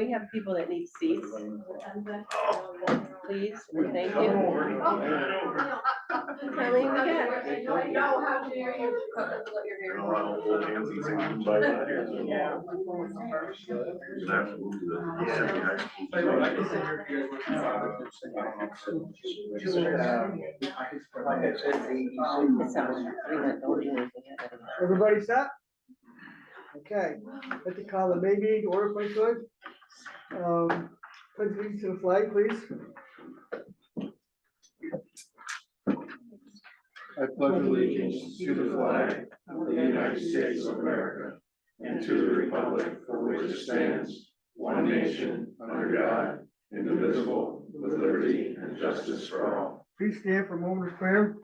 We have people that need seats. Please, and thank you. Colleen, we got. No, how dare you let your hair Everybody set? Okay, let me call the May meeting to order if I could. Pledge allegiance to the flag, please. I pledge allegiance to the flag of the United States of America and to the republic for which it stands, one nation, under God, indivisible, with liberty and justice for all. Please stand for a moment of prayer.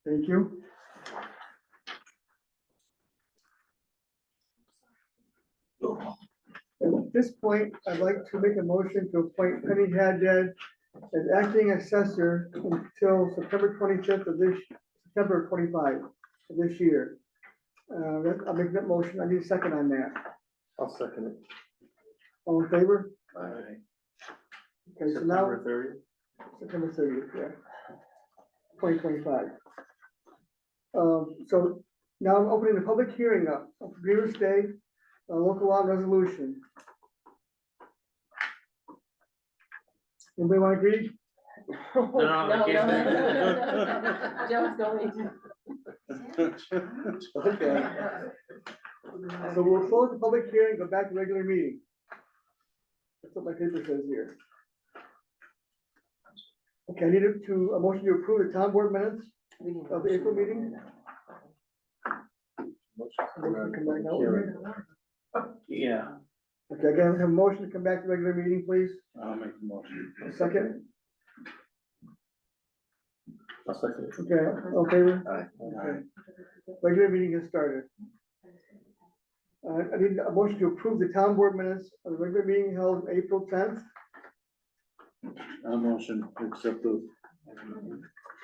Thank you. At this point, I'd like to make a motion to appoint Penny Haddad as acting assessor until September 25th of September 25 of this year. I'll make that motion. I need a second on that. I'll second it. All in favor? Aye. Okay, so now, September September 30th, yeah. 2025. So now I'm opening the public hearing up of Grievance Day, local law resolution. Anybody want to read? No. Joe's going to. Okay. So we'll close the public hearing, go back to regular meeting. That's what my paper says here. Okay, I need a motion to approve the town board minutes of the April meeting. Motion to come back now. Yeah. Okay, again, have a motion to come back to regular meeting, please. I'll make the motion. A second. I'll second it. Okay, all in favor? Aye. Okay. Regular meeting has started. I need a motion to approve the town board minutes of the regular meeting held April 10th. I'll motion to accept those.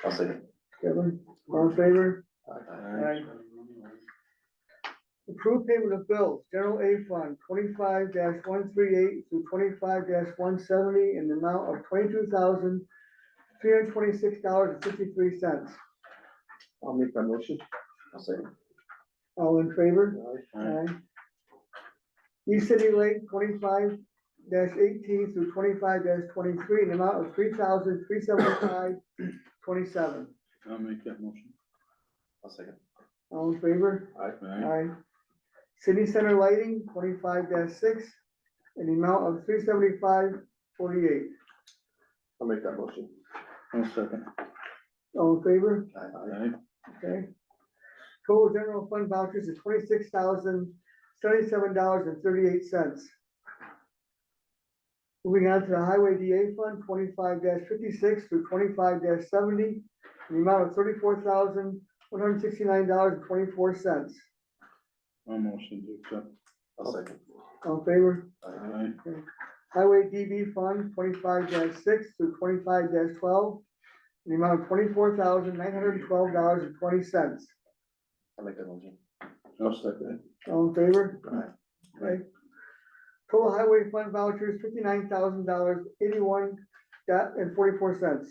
I'll second. Kevin, all in favor? Aye. Approved payment of bills, general A fund 25-138 through 25-170 in the amount of $22,326.53. I'll make that motion. I'll second. All in favor? Aye. East City Lake 25-18 through 25-23 in the amount of $3,375.27. I'll make that motion. I'll second. All in favor? Aye. Sidney Center Lighting 25-6 in the amount of $375.48. I'll make that motion. I'll second. All in favor? Aye. Okay. Total general fund vouchers is $26,077.38. Moving on to the highway DA fund, 25-56 through 25-70, in the amount of $34,169.24. I'll motion to accept. I'll second. All in favor? Aye. Okay. Highway DB fund, 25-6 through 25-12, in the amount of $24,912.20. I'll make that motion. I'll second. All in favor? Aye. Okay. Total highway fund vouchers, $59,081.44.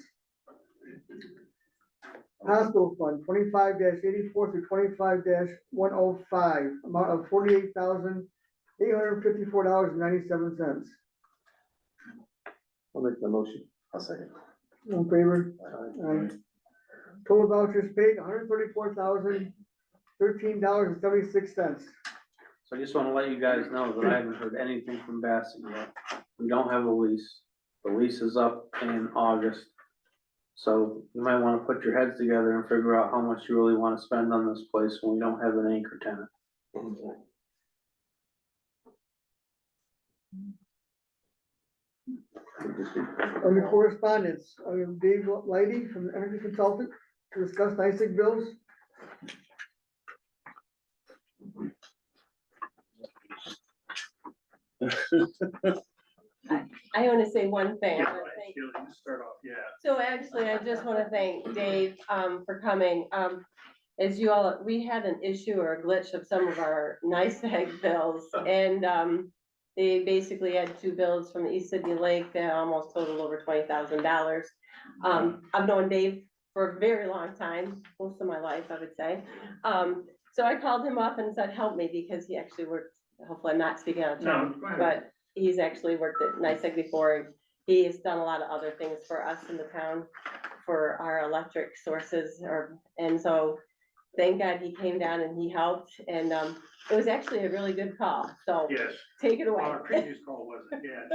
Hospital fund, 25-84 through 25-105, amount of $48,854.97. I'll make the motion. I'll second. All in favor? Aye. Total vouchers paid, $134,013.76. So I just wanna let you guys know that I haven't heard anything from Bassett yet. We don't have a lease. The lease is up in August. So you might wanna put your heads together and figure out how much you really wanna spend on this place when we don't have an anchor tenant. Under correspondence, I have Dave Lighty from the Energy Consultant to discuss NICIG bills. I want to say one thing. I Yeah, wanna right, thank- Sheila, you start off, yeah. So actually, I just want to thank Dave, for coming. As you all, we had an issue or a glitch of some of our NICEAG bills, and, they basically had two bills from the East Sidney Lake that almost totaled over $20,000. I've known Dave for a very long time, most of my life, I would say. So I called him up and said, help me, because he actually worked, hopefully I'm not speaking out of turn, No, go ahead. but he's actually worked at NICEAG before. He has done a lot of other things for us in the town for our electric sources, and so thank God he came down and he helped, and, it was actually a really good call, so Yes. take it away. Our previous call wasn't, yeah,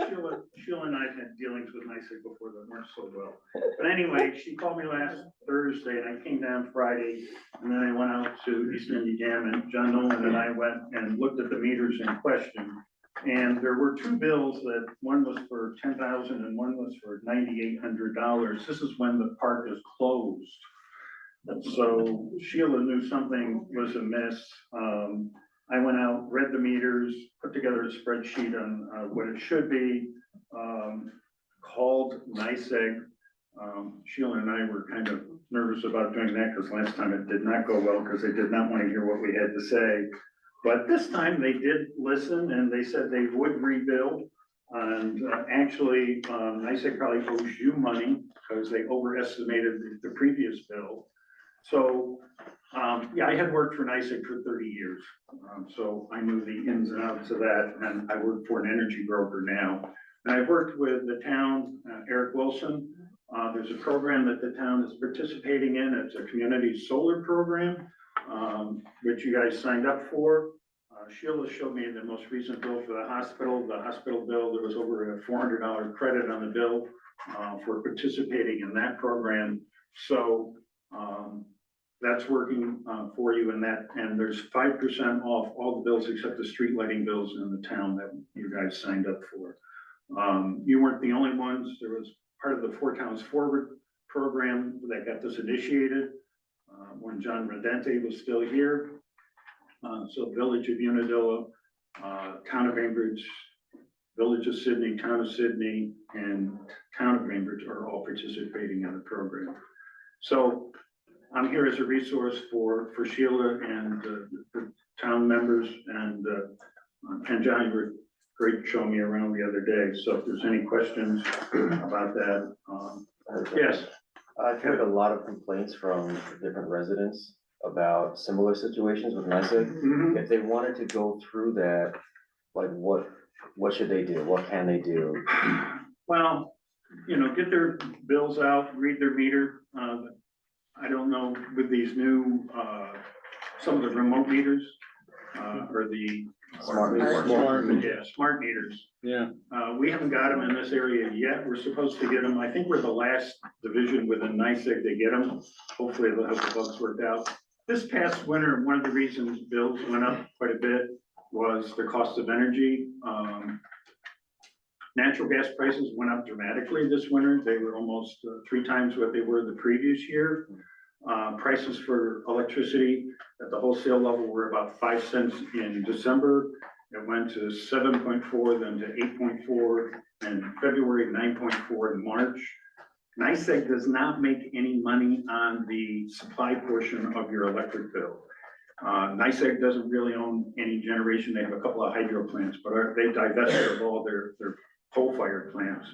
Sheila and I had dealings with NICEAG before that weren't so well. But anyway, she called me last Thursday and I came down Friday, and then I went out to East Indy Dam, and John Nolan and I went and looked at the meters in question. And there were two bills that, one was for $10,000 and one was for $9,800. This is when the park is closed. And so Sheila knew something was amiss. I went out, read the meters, put together a spreadsheet on what it should be, called NICEAG. Sheila and I were kind of nervous about doing that because last time it did not go well because they did not want to hear what we had to say. But this time they did listen and they said they would rebuild. And actually, NICEAG probably owes you money because they overestimated the previous bill. So, yeah, I had worked for NICEAG for 30 years. So I knew the ins and outs of that, and I work for an energy broker now. And I've worked with the town, Eric Wilson. There's a program that the town is participating in. It's a community solar program, which you guys signed up for. Sheila showed me the most recent bill for the hospital. The hospital bill, there was over a $400 credit on the bill for participating in that program. So that's working for you in that, and there's 5% off all the bills except the street lighting bills in the town that you guys signed up for. You weren't the only ones. There was part of the Four Towns Forward program that got this initiated when John Redente was still here. So Village of Unadilla, Town of Cambridge, Village of Sidney, Town of Sidney, and Town of Cambridge are all participating in the program. So I'm here as a resource for Sheila and the town members, and John, you were great showing me around the other day. So if there's any questions about that, yes. I've heard a lot of complaints from different residents about similar situations with NICEAG. Mhm. If they wanted to go through that, like what should they do? What can they do? Well, you know, get their bills out, read their meter. I don't know with these new, some of the remote meters, or the. Smart meters. Yeah, smart meters. Yeah. We haven't got them in this area yet. We're supposed to get them. I think we're the last division within NICEAG to get them. Hopefully they'll have the bugs worked out. This past winter, one of the reasons bills went up quite a bit was the cost of energy. Natural gas prices went up dramatically this winter. They were almost 3 times what they were the previous year. Prices for electricity at the wholesale level were about 5 cents in December. It went to 7.4, then to 8.4 in February, 9.4 in March. NICEAG does not make any money on the supply portion of your electric bill. NICEAG doesn't really own any generation. They have a couple of hydro plants, but they divested of all their coal-fired plants.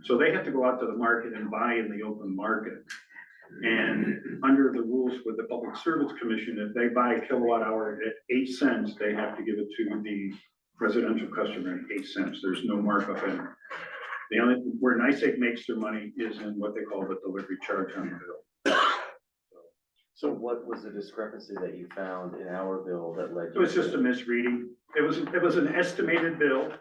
So they have to go out to the market and buy in the open market. And under the rules with the Public Service Commission, if they buy a kilowatt hour at 8 cents, they have to give it to the residential customer at 8 cents. There's no markup in it. The only, where NICEAG makes their money is in what they call the delivery charge on the bill. So what was the discrepancy that you found in our bill that led It you? was just to- a misreading. It was an estimated bill.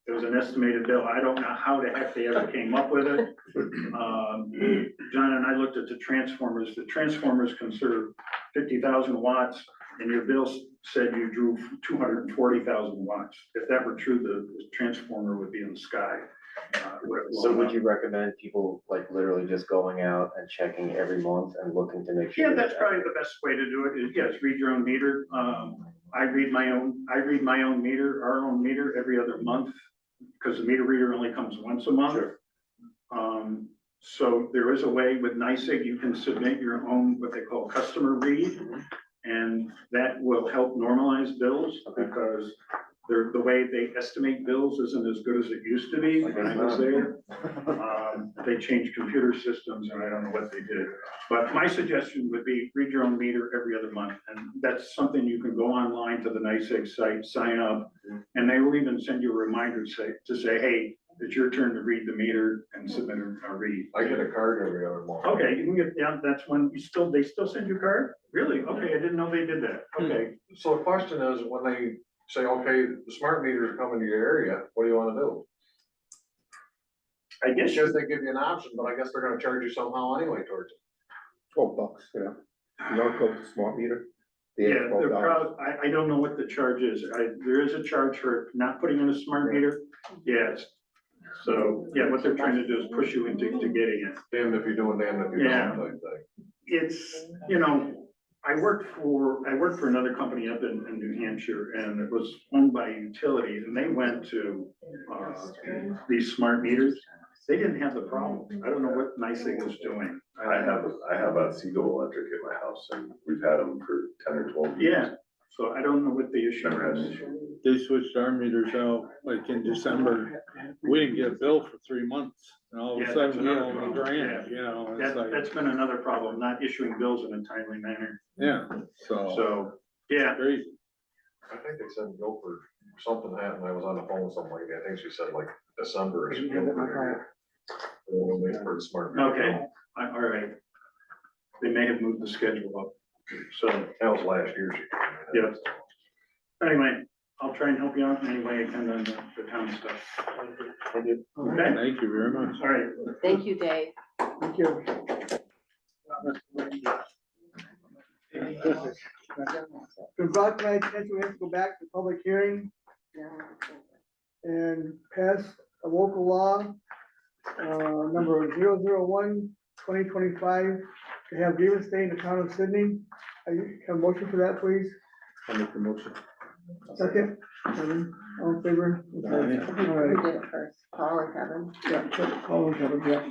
It was an estimated bill. I don't know how the heck they ever came up with it. John and I looked at the transformers. The transformers conserve 50,000 watts, and your bill said you drew 240,000 watts. If that were true, the transformer would be in the sky. So would you recommend people like literally just going out and checking every month and looking to make sure? Yeah, that's probably the best way to do it, is yes, read your own meter. I read my own meter, our own meter every other month. because the meter reader only comes once a month. So there is a way with NYSEG, you can submit your own, what they call customer read. And that will help normalize bills because the way they estimate bills isn't as good as it used to be when I was there. They changed computer systems and I don't know what they did. But my suggestion would be read your own meter every other month. And that's something you can go online to the NYSEG site, sign up, and they will even send you a reminder to say, hey, it's your turn to read the meter and submit a read. I get a card every other month. Okay, you can get, yeah, that's when they still send you a card? Really? Okay, I didn't know they did that. Okay. So the question is, when they say, okay, the smart meter is coming to your area, what do you wanna do? I guess It's just they give you an option, but I guess they're gonna charge you somehow anyway towards it. $12, yeah. You don't go to smart meter? They yeah, have they're $12. proud, I don't know what the charge is. There is a charge for not putting in a smart meter. Yes. So, yeah, what they're trying to do is push you into getting it. Damned if you do and damned if you Yeah. don't, type thing. It's, you know, I worked for another company up in New Hampshire and it was owned by a utility and they went to, these smart meters. They didn't have the problem. I don't know what NYSEG is doing. I have a Seagull Electric in my house and we've had them for 10 or 12 years. Yeah, so I don't know what the issue Never had an is. issue. They switched our meters out like in December. We didn't get a bill for 3 months and all of Yeah, a that's sudden we another owe them problem. $1,000, you know, it's like, That's been another problem, not issuing bills in a timely manner. yeah, so. So, yeah, Crazy. I think they said Guilford, something happened, I was on the phone with somebody, I think she said like December. is Guilford area. When we heard smart meter. okay, all right. They may have moved the schedule up. So, That was last year. Yep. Anyway, I'll try and help you out in any way I can on the town stuff. Okay, Thank you very much. all right. Thank you, Dave. Thank you. To brought to my attention, we have to go back to public hearing and pass a local law, number 001/2025, to have grievance day in the town of Sidney. I have a motion for that, please. I'll make the motion. Second, Kevin, all in favor? Aye. All Who right, did it first? Paul and Kevin? yeah, all in favor, yeah.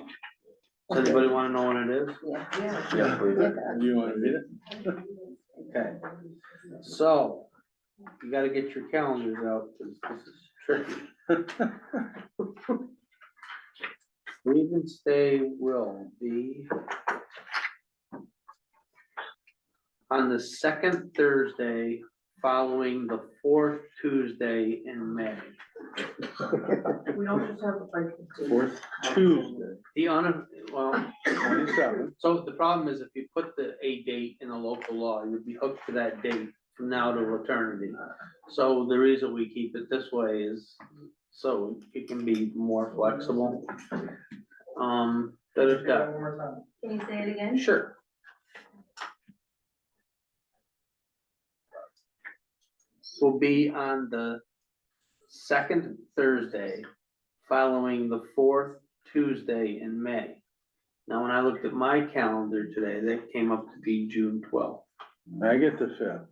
Does anybody wanna know what it is? Yeah. Yeah, please. Do you want to read it? Okay, so, you gotta get your calendars out, cause this is tricky. Grievance Day will be on the second Thursday following the fourth Tuesday in May. We don't just have like. Fourth Tuesday, Well, 27. so the problem is if you put a date in a local law, you'd be hooked to that date from now to eternity. So the reason we keep it this way is so it can be more flexible. Da-da-da. Can you say it again? Sure. Will be on the second Thursday following the fourth Tuesday in May. Now, when I looked at my calendar today, that came up to be June 12th. I get the 5th.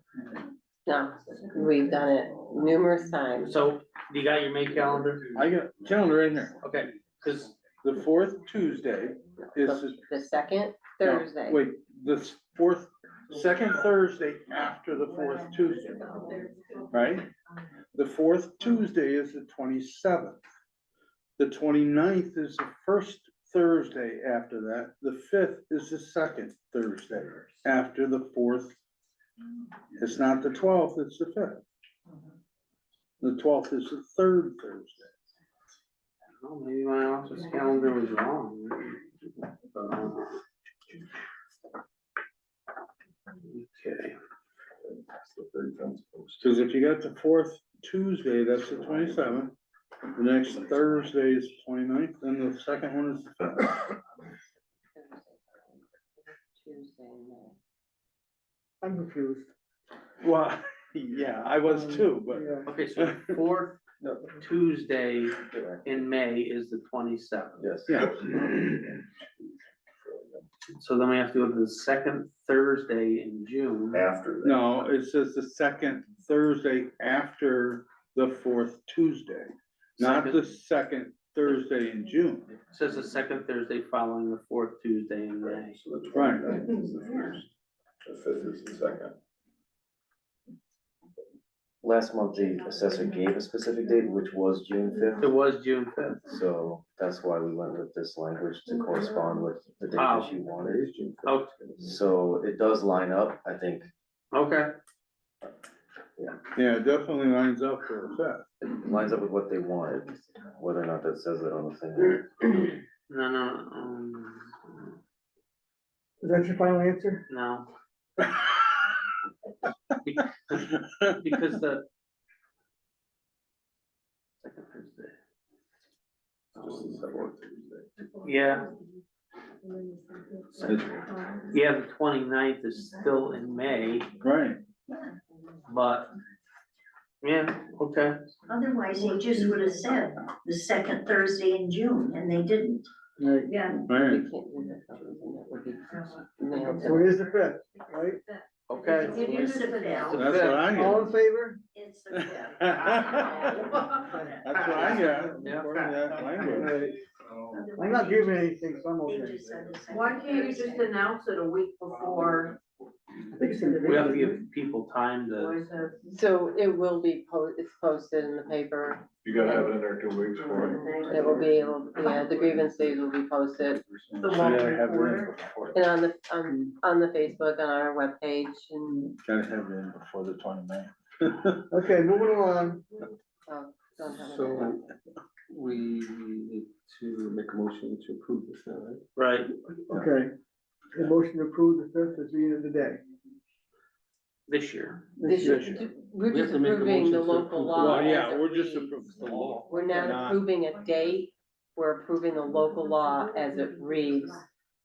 No, we've done it numerous times. So, you got your May calendar? I got calendar in here. Okay, cause The fourth Tuesday is, The second no, Thursday. wait, the second Thursday after the fourth Tuesday, right? The fourth Tuesday is the 27th. The 29th is the first Thursday after that. The 5th is the second Thursday after the fourth. It's not the 12th, it's the 5th. The 12th is the third Thursday. oh, maybe my office calendar was wrong. Okay, Because if you got the fourth Tuesday, that's the 27th. The next Thursday is 29th, then the second one is the 5th. Tuesday, May. I'm confused. Well, yeah, I was too, but Yeah. okay, so the fourth Tuesday in May is the 27th. Yes. yeah. So then we have to go to the second Thursday in June. After that. No, it says the second Thursday after the fourth Tuesday. not Second. the second Thursday in June. Says the second Thursday following the fourth Tuesday in May. So the Right. 29th is the first, the fifth is the second. Last month, the assessor gave a specific date, which was June fifth. It was June fifth. So that's why we went with this language to correspond with the date Oh. that she wanted. Oh, So it does line up, I think. okay. Yeah, it definitely lines up for the fifth. It lines up with what they wanted, whether or not that says it on the thing. No, Is that your final answer? no. Because the. Second Thursday. Just the second Tuesday. Yeah, yeah, the 29th is still in May, Right. but, yeah, okay. Otherwise, they just would have said the second Thursday in June, and they didn't. Right, Yeah. We Right. can't do that, that would be mailed so to- it is the fifth, right? Okay. It is the fifth. That's what I All get. in favor? It's the fifth. That's what I get. Yeah. According to that language. I'm not giving anything, so I'm They okay. just said the second. Why can't you just announce it a week before? I think it's in the We have to paper. give people time Why to, is that? So it will be it's posted in the paper. You gotta have it in there 2 weeks for it. It will be able, yeah, the grievance days will be posted The So one you gotta have it in reporter? before- and on the Facebook, on our webpage and, Gotta have it in before the 29th. Okay, moving along. oh, don't have it. So we need to make a motion to approve this now, right? right, Okay. The motion to approve the fifth is the end of the day. this year. This year. We're We have just to make a approving motion the to local approve the law. Well, as yeah, it we're just reads. approving the law. We're not approving a date, we're approving the local law as it reads.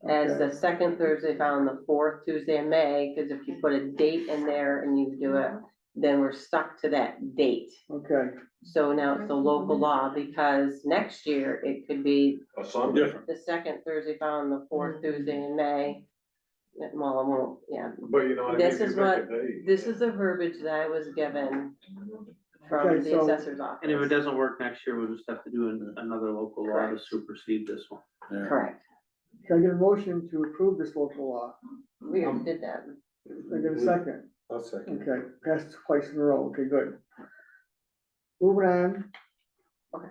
As the second Thursday found the fourth Tuesday in May, because if you put a date in there and you do it, then we're stuck to that date. Okay, So now it's the local law, because next year it could be A Sunday. Different. the second Thursday found the fourth Tuesday in May. Well, I won't, yeah, But you know what I mean? This You is pick a what- date. this is the verbiage that I was given from Okay, the so- assessor's And if it office. doesn't work next year, we'll just have to do another local law to Correct. supersede this one. Yeah. Correct, can I get a motion to approve this local law? we already did that. Can I get a second? I'll second. Okay, passed twice in a row, okay, good. Moving on. Okay.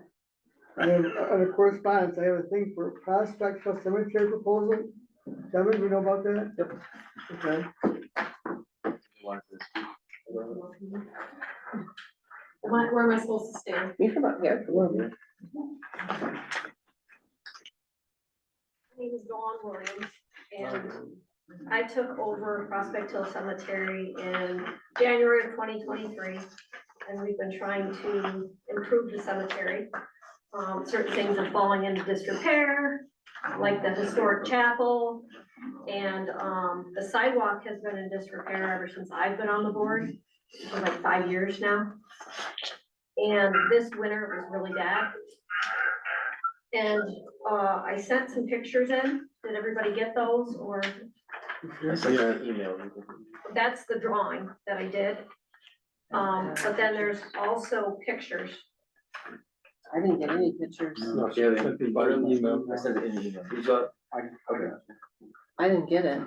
And under correspondence, I have a thing for Prospect Hill Cemetery proposal. Kevin, you know about that? Yep. Okay, Where am I supposed to stand? You come up here. My name is Dawn Williams, and I took over Prospect Hill Cemetery in January of 2023. And we've been trying to improve the cemetery. Certain things are falling into disrepair, like the historic chapel. And, the sidewalk has been in disrepair ever since I've been on the board, for like 5 years now. And this winter it was really bad. And, I sent some pictures in. Did everybody get those, or? I sent you an email. That's the drawing that I did. But then there's also pictures. I didn't get any pictures. Yeah, By email. I sent it in the email. Who's that? I didn't get it.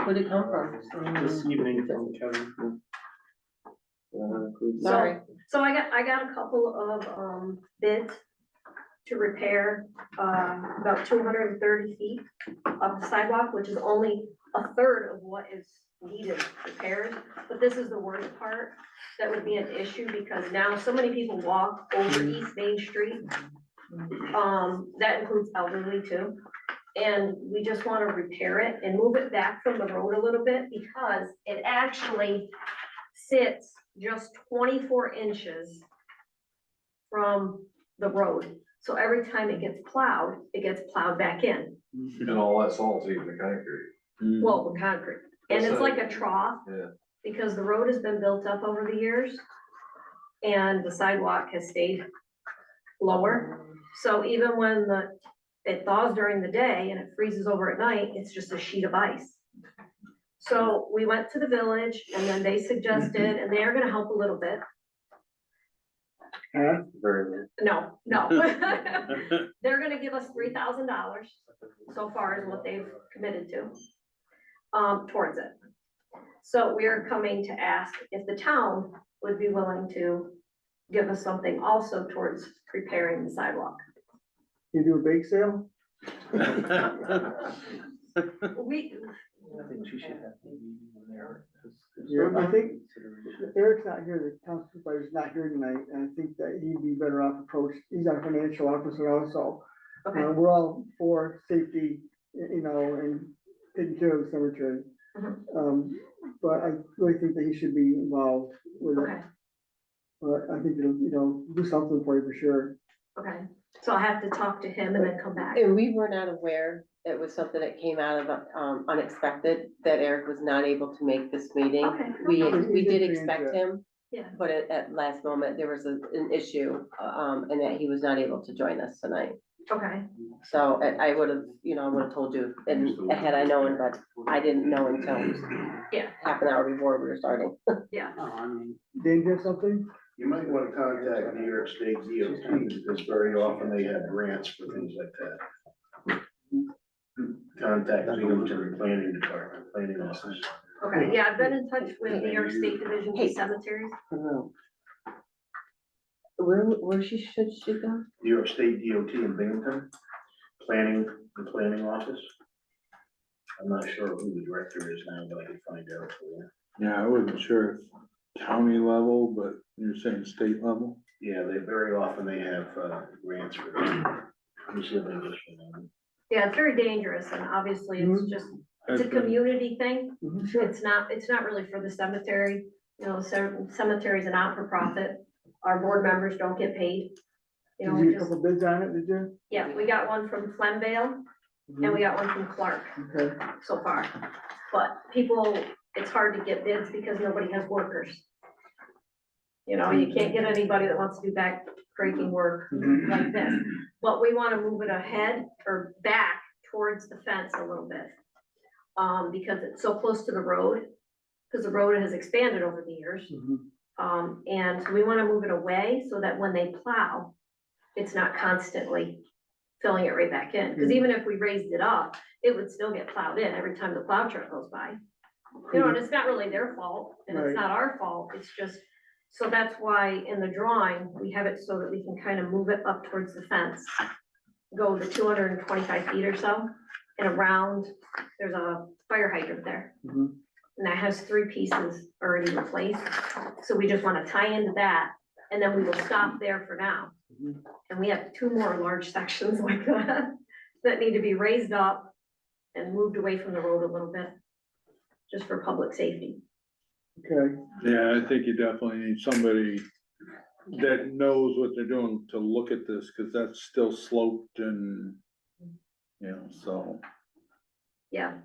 Where'd it come from? This evening from Kevin. Sorry. So I got a couple of, bids to repair, about 230 feet of the sidewalk, which is only a third of what is needed repaired. But this is the worst part. That would be an issue because now so many people walk over East Main Street. That includes elderly too. And we just want to repair it and move it back from the road a little bit because it actually sits just 24 inches from the road. So every time it gets plowed back in. And all that salt's eating the concrete. Well, with concrete. And it's like a trough. Yeah. Because the road has been built up over the years. And the sidewalk has stayed lower. So even when it thaws during the day and it freezes over at night, it's just a sheet of ice. So we went to the village and then they suggested, and they are gonna help a little bit. Huh? Very No, no. They're gonna give us $3,000 so far is what they've committed to, towards it. So we are coming to ask if the town would be willing to give us something also towards repairing the sidewalk. You do a bake sale? We, I think she should have a meeting when they're. Yeah, I think Eric's not here, the town supervisor's not here tonight, and I think that he'd be better off approached, he's our financial officer also. okay, We're all for safety, you know, and taking care of the cemetery. Mhm. But I really think that he should be involved with it. okay, But I think it'll, you know, do something for you for sure. okay. So I have to talk to him and then come back. And we were not aware it was something that came out of, unexpected, that Eric was not able to make this meeting. Okay. We did He expect did him, Yeah, but at last moment, there was an issue, and that he was not able to join us tonight. okay, So I would have, I would have told you, and had I known, but I didn't know until yeah, half an hour before we were starting. yeah. Oh, I mean, Dave, you have something? You might want to contact New York State DOT, because very often they have grants for things like that. Contact the planning department, planning office. Okay, yeah, I've been in touch with New York State Division Hey. of Cemeteries. Where should she go? New York State DOT in Binghamton, the planning office. I'm not sure who the director is now, but I can find out for you. Yeah, I wasn't sure if county level, but you're saying state level? Yeah, they very often they have grants for that. Let me see if I can get your name. Yeah, it's very dangerous and obviously it's just, it's a community thing. Sure. It's not really for the cemetery. You know, cemeteries are not for profit. Our board members don't get paid. You know, Did we you get a just, couple bids on it, did you? yeah, we got one from Flemvale and we got one from Clark Okay, so far. But people, it's hard to get bids because nobody has workers. You know, you can't get anybody that wants to do back-breaking work like this. But we wanna move it ahead or back towards the fence a little bit. Because it's so close to the road, because the road has expanded over the years. And so we wanna move it away so that when they plow, it's not constantly filling it right back in. Cause even if we raised it up, it would still get plowed in every time the plow truck goes by. You know, and it's not really their fault, and it's Right. not our fault, it's just, so that's why in the drawing, we have it so that we can kind of move it up towards the fence. Go the 225 feet or so, and around, there's a fire hydrant there. Mhm. And that has 3 pieces already replaced, so we just wanna tie into that, and then we will stop there for now. Mhm. And we have 2 more large sections like that, that need to be raised up and moved away from the road a little bit, just for public safety. okay. Yeah, I think you definitely need somebody that knows what they're doing to look at this, cause that's still sloped and, so, Yeah,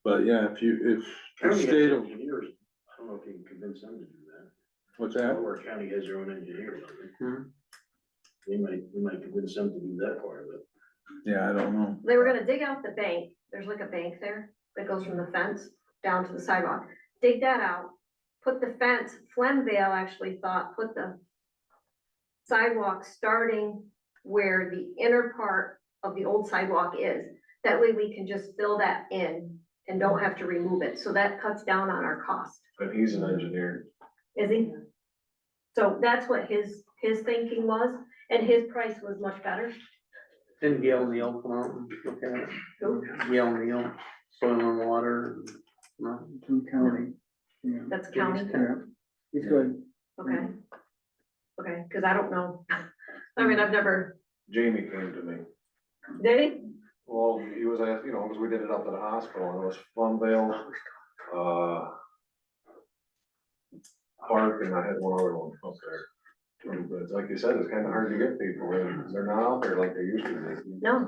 but yeah, if the County has state of, engineers, I don't know if you can convince them to do that. what's that? Our county has their own engineers, don't they? Hmm. We might convince them to do that part of it. Yeah, I don't know. they were gonna dig out the bank, there's like a bank there that goes from the fence down to the sidewalk. Dig that out, put the fence, Flemvale actually thought, put the sidewalk starting where the inner part of the old sidewalk is. That way we can just fill that in and don't have to remove it, so that cuts down on our cost. But he's an engineer. Is he? So that's what his thinking was, and his price was much better. didn't Gail Neal come out and look at it? Who? Gail Neal, soil and water, no? From county. Yeah, That's county, yeah. He's good. okay. Okay, cause I don't know. I mean, I've never, Jamie came to me. did he? Well, he was, because we did it up at the hospital, and it was Funvale, Park, and I had one other one up there. But it's like you said, it's kinda hard to get people, they're not out there like they used to be. No,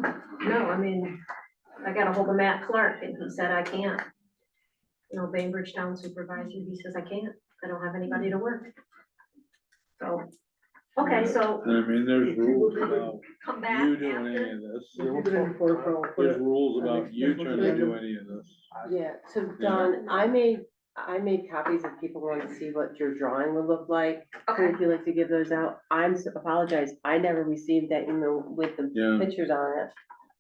I mean, I got a hold of Matt Clark and he said I can't. You know, Bainbridge Town Supervisor, he says I can't, I don't have anybody to work. So, okay, so I mean, there's rules about come back you doing any after. of this. We'll keep it in before, so we'll put There's it- rules about you trying to do any of this. Yeah, so Don, I made I made copies if people want to see what your drawing would look like. Okay. If you'd like to give those out, apologize, I never received that email with the Yeah. pictures on it.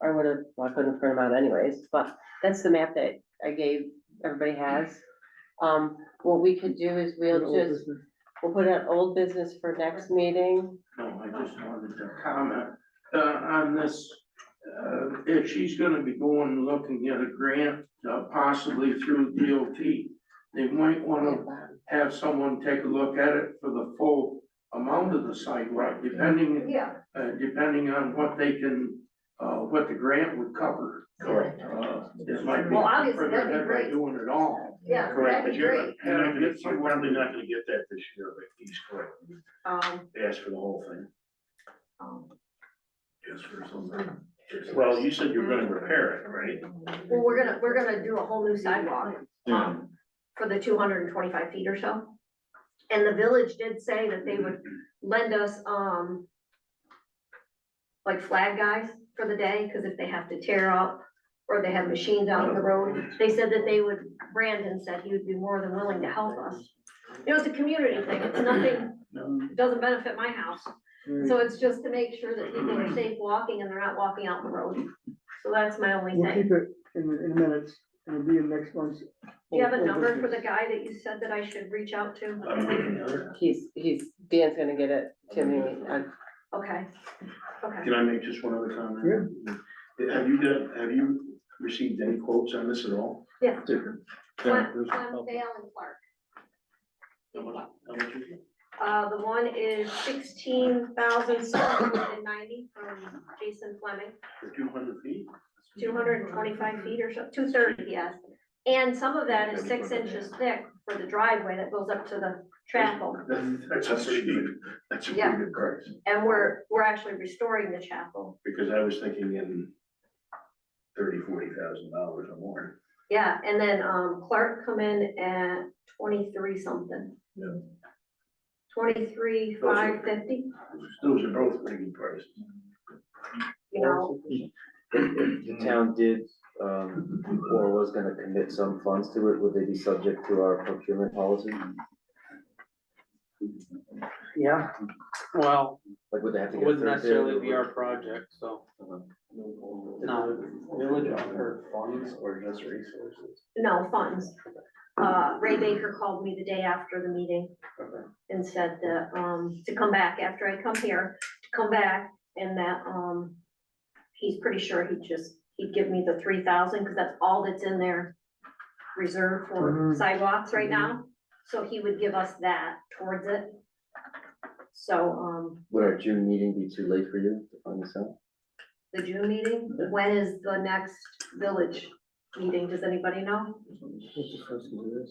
Or would have, well, I couldn't print them out anyways, but that's the map that I gave, everybody has. What we could do is we'll put out old business for next meeting. No, I just wanted to comment, on this, if she's gonna be going and looking at a grant, possibly through DOT, they might wanna have someone take a look at it for the full amount of the sidewalk, depending, Yeah, depending on what they can, what the grant would cover. Correct. It might be Well, obviously, further that'd be ahead by great. doing it all. yeah, Correct, that'd but be you're, great. you're probably not gonna get that this year, but he's correct. They asked for the whole thing. Just for something. Well, you said you're gonna repair it, right? Well, we're gonna do a whole new sidewalk, for the 225 feet or so. And the village did say that they would lend us, like flag guys for the day, cause if they have to tear up or they have machines out on the road, they said that they would, Brandon said he would be more than willing to help us. You know, it's a community thing, it's nothing, it doesn't benefit my house. So it's just to make sure that people are safe walking and they're not walking out the road. So that's my only We'll thing. keep it in minutes, and it'll be in next month's. Do you have a number for the guy that you said that I should reach out to? Dan's gonna get it to me. Okay, okay. Can I make just one other comment? Have you received any quotes on this at all? Yeah. Different. Clem, Dale and Clark. How much is it? The one is 16,790 from Jason Fleming, For 200 feet? 225 feet or so, 230, yes. And some of that is 6 inches thick for the driveway that goes up to the chapel. That's a pretty good, that's a Yeah. pretty good price, And we're actually restoring the chapel. because I was thinking in $40,000 or more. Yeah, and then, Clark come in at 23 something. Yeah. 23,550, Those are both pretty good prices. you know. If the town did, or was gonna commit some funds to it, would they be subject to our procurement policy? Yeah, well, Like, would they have to it get? a wouldn't third necessarily bid, be or our would- project, so. Uh-huh. No, Village offer funds or just resources? No funds. Ray Baker called me the day after the meeting Okay. and said that, to come back after I come here, to come back and that, he's pretty sure he'd give me the 3,000, cause that's all that's in there reserved for Mhm. sidewalks right now. So he would give us that towards it. So, Would our June meeting be too late for you to find this out? the June meeting, when is the next village meeting? Does anybody know?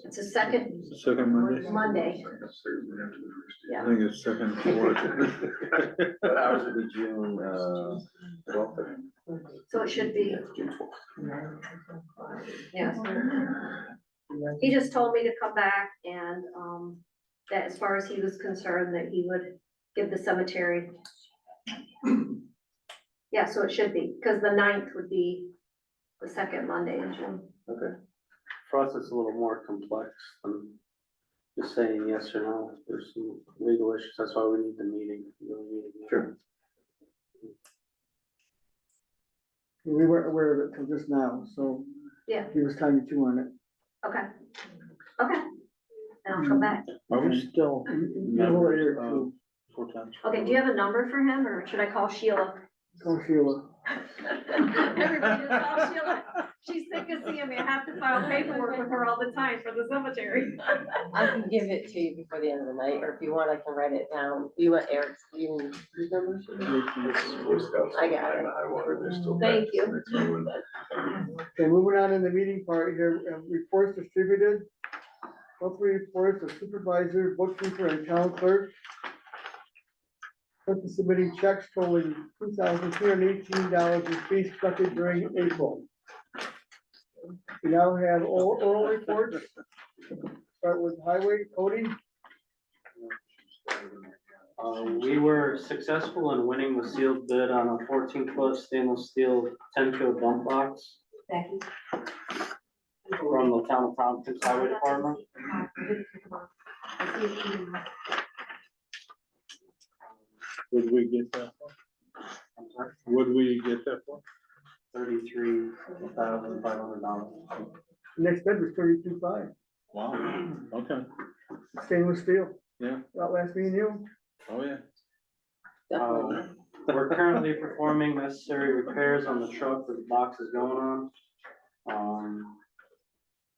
It's a second Second Monday, Monday. I think it's second, fourth. But ours would be June, 12th. So it should be. Yes. He just told me to come back and, that as far as he was concerned, that he would give the cemetery. Yeah, so it should be, because the 9th would be the second Monday in June. Okay. for us, it's a little more complex than just saying yes or no. There's some legal issues, that's why we need the meeting. Sure. We weren't aware of it till just now, so. Yeah. Give us time to chew on it. Okay. Okay. And I'll come back. Are we still Members members of Four Towns? Okay, do you have a number for him, or should I call Sheila? Call Sheila. Everybody just call Sheila. She's sick of seeing me. I have to file paperwork with her all the time for the cemetery. I can give it to you before the end of the night, or if you want, I can write it down. You want Eric's, his number? I got it. Thank you. Okay, moving on in the meeting part here, reports distributed. Monthly reports of supervisor, bookkeeper, and town clerk. Clerk is submitting checks totaling $2,318 in fees collected during April. We now have oral reports. Start with highway, Cody. We were successful in winning the sealed bid on a 14-foot stainless steel 10-foot dump box Becky. from the town of Tompkins Highway Department. didn't take them off. I see it eating them. Would we get that for? I'm sorry, Would we get that for? $33,500. Next bid was 32.5, Wow, okay, stainless steel. Yeah. That last me and you. oh, yeah. Definitely. We're currently performing necessary repairs on the truck that the box is going on.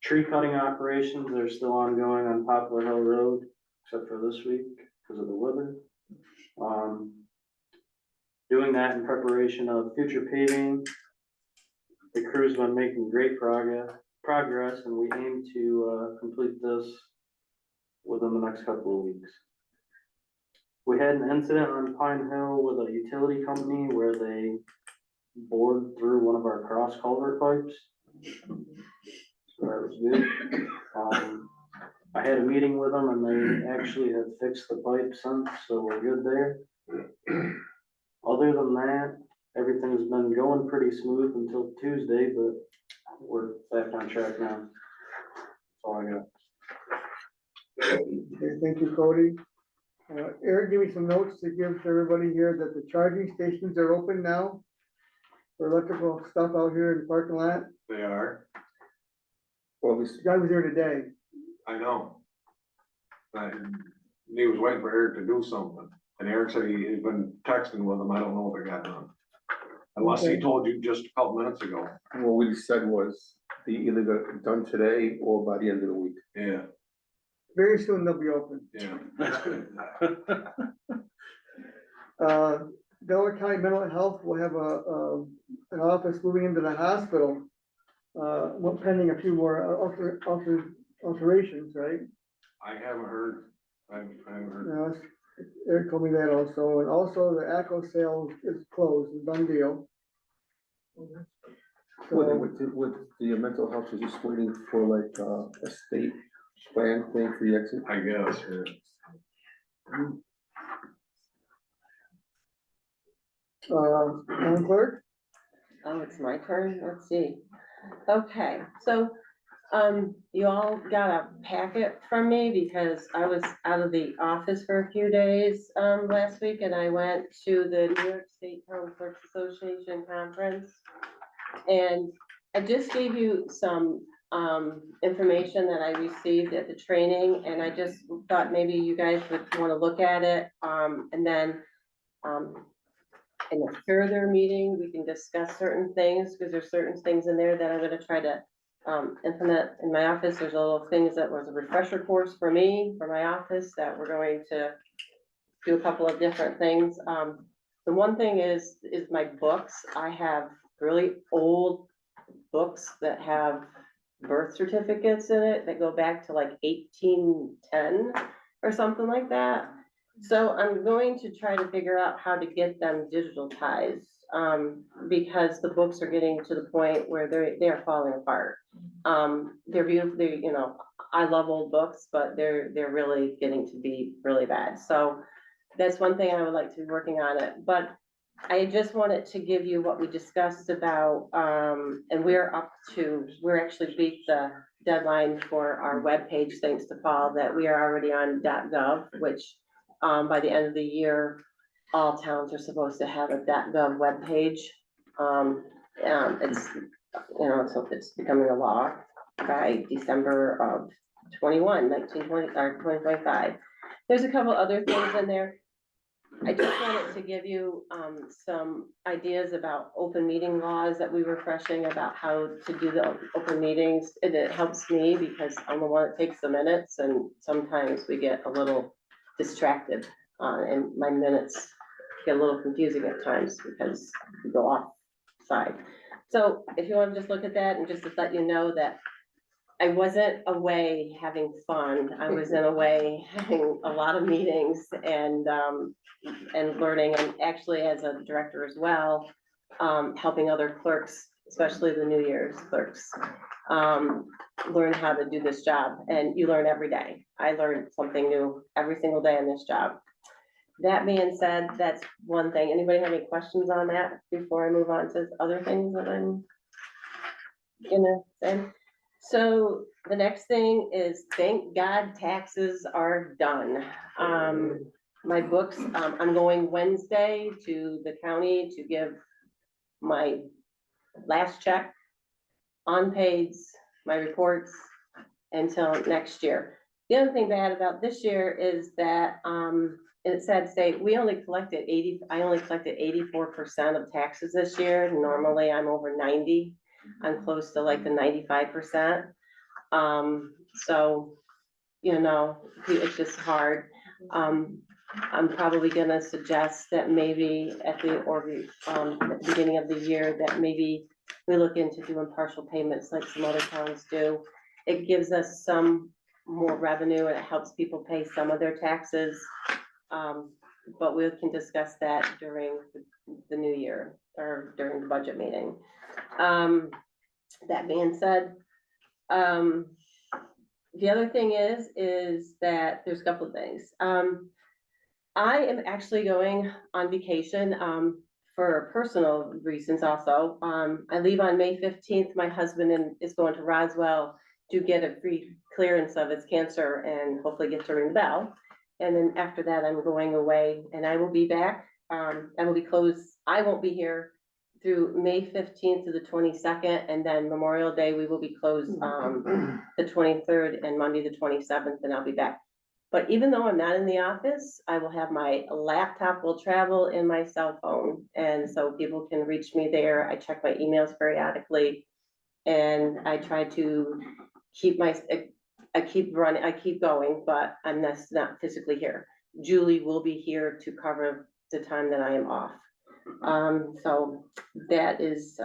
Tree cutting operations are still ongoing on Poplar Hill Road, except for this week because of the weather. Doing that in preparation of future paving. The crew's been making great progress, and we aim to complete this within the next couple of weeks. We had an incident on Pine Hill with a utility company where they bored through one of our cross culvert pipes. So that was good. I had a meeting with them and they actually had fixed the pipe since, so we're good there. Other than that, everything's been going pretty smooth until Tuesday, but we're back on track now. That's all I got. Okay, thank you, Cody. Eric, give me some notes to give to everybody here that the charging stations are open now for electrical stuff out here in the parking lot. They are, Well, The guy was there today. I know. And he was waiting for Eric to do something, and Eric said he'd been texting with him, I don't know if it got done. Unless he Okay. told you just a couple minutes ago. What we said was, they either got it done today or by the end of the week. Yeah, Very soon they'll be open. yeah. That's good. Delaware County Mental Health will have an office moving into the hospital. Pending a few more alterations, right? I haven't heard, I haven't heard. Eric told me that also, and also the ACO sale is closed, done deal. So, With the mental health, is just waiting for like a state plan thing for the exit? I guess, yeah. Madam Clerk? Oh, it's my turn, let's see. Okay, so, you all got a packet from me because I was out of the office for a few days, last week, and I went to the New York State Town Clerks Association conference. And I just gave you some, information that I received at the training, and I just thought maybe you guys would wanna look at it, and then, in a further meeting, we can discuss certain things, because there's certain things in there that I'm gonna try to implement in my office. There's a little things that was a refresher course for me, for my office, that we're going to do a couple of different things. The one thing is my books. I have really old books that have birth certificates in it that go back to like 1810 or something like that. So I'm going to try to figure out how to get them digitalized, because the books are getting to the point where they are falling apart. They're beautiful, you know, I love old books, but they're really getting to be really bad. So that's one thing I would like to be working on it, but I just wanted to give you what we discussed about, and we're actually beat the deadline for our webpage, thanks to Paul, that we are already on .gov, which by the end of the year, all towns are supposed to have a .gov webpage. It's, you know, so it's becoming a law by December of 2025. There's a couple other things in there. I just wanted to give you some ideas about open meeting laws that we were refreshing about how to do the open meetings. And it helps me because I'm the one that takes the minutes, and sometimes we get a little distracted and my minutes get a little confusing at times because we go off side. So if you want to just look at that and just to let you know that I wasn't away having fun. I was in a way having a lot of meetings and learning, and actually as a director as well, helping other clerks, especially the New Year's clerks, learn how to do this job. And you learn every day. I learn something new every single day in this job. That being said, that's one thing. Anybody have any questions on that before I move on to other things that I'm gonna say? So the next thing is, thank God taxes are done. My books, I'm going Wednesday to the county to give my last check, unpaids, my reports until next year. The other thing bad about this year is that, it's sad to say, I only collected 84% of taxes this year. Normally, I'm over 90. I'm close to like the 95%. So, you know, it's just hard. I'm probably gonna suggest that maybe at the beginning of the year, that maybe we look into doing partial payments like some other towns do. It gives us some more revenue and it helps people pay some of their taxes. But we can discuss that during the new year or during the budget meeting. That being said, the other thing is that there's a couple of things. I am actually going on vacation, for personal reasons also. I leave on May 15th. My husband is going to Roswell to get a free clearance of his cancer and hopefully get to ring the bell. And then after that, I'm going away and I will be back. I will be closed. I won't be here through May 15th to the 22nd, and then Memorial Day, we will be closed, the 23rd and Monday, the 27th, and I'll be back. But even though I'm not in the office, I will have my laptop will travel in my cell phone. And so people can reach me there. I check my emails periodically. And I try to keep I keep going, but I'm not physically here. Julie will be here to cover the time that I am off. So that is,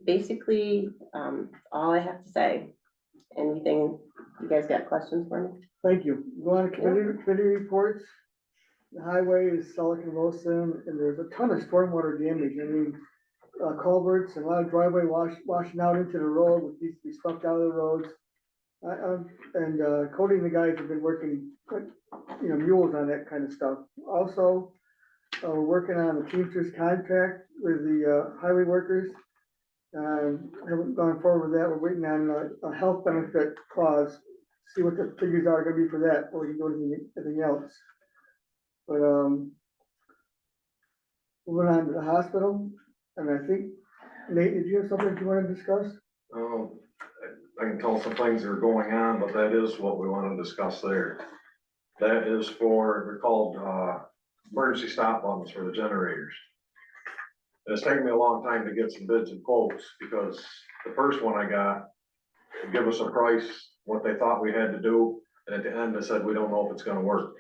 basically, all I have to say. Anything, you guys got questions for me? Thank you. Go on to committee reports. The highway is Selleck and Wilson, and there's a ton of stormwater damage. I mean, culverts and a lot of driveway washing out into the road, which needs to be swept out of the roads. Cody and the guys have been working, mules on that kind of stuff. Also, we're working on the Teamsters contract with the highway workers. Haven't gone forward with that. We're waiting on a health benefit clause, see what the figures are gonna be for that, before we can do anything else. But, moving on to the hospital, and I think, Nate, did you have something you wanna discuss? I can tell some things that are going on, but that is what we want to discuss there. That is they're called, emergency stop buttons for the generators. And it's taken me a long time to get some bids and quotes, because the first one I got, give us a price, what they thought we had to do, and at the end, they said, we don't know if it's gonna work.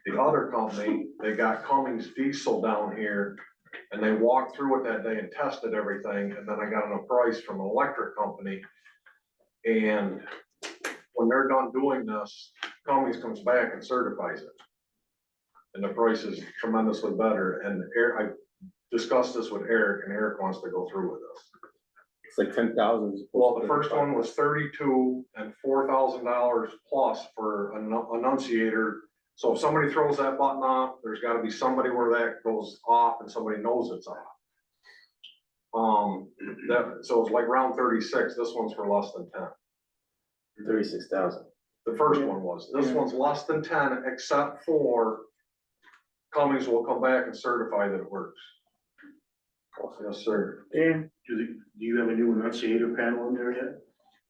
The other company, they got Cummings diesel down here, and they walked through it that day and tested everything, and then I got a price from an electric company. And when they're done doing this, Cummings comes back and certifies it. And the price is tremendously better, and I discussed this with Eric, and Eric wants to go through with us. It's like 10,000. Well, the first one was 32 and $4,000 plus for an enunciator. So if somebody throws that button off, there's gotta be somebody where that goes off and somebody knows it's off. So it's like round 36, this one's for less than 10. 36,000. The first one was, this one's less than 10, except for Cummings will come back and certify that it works. Yes, sir. Dan? Do you have a new enunciator panel in there yet?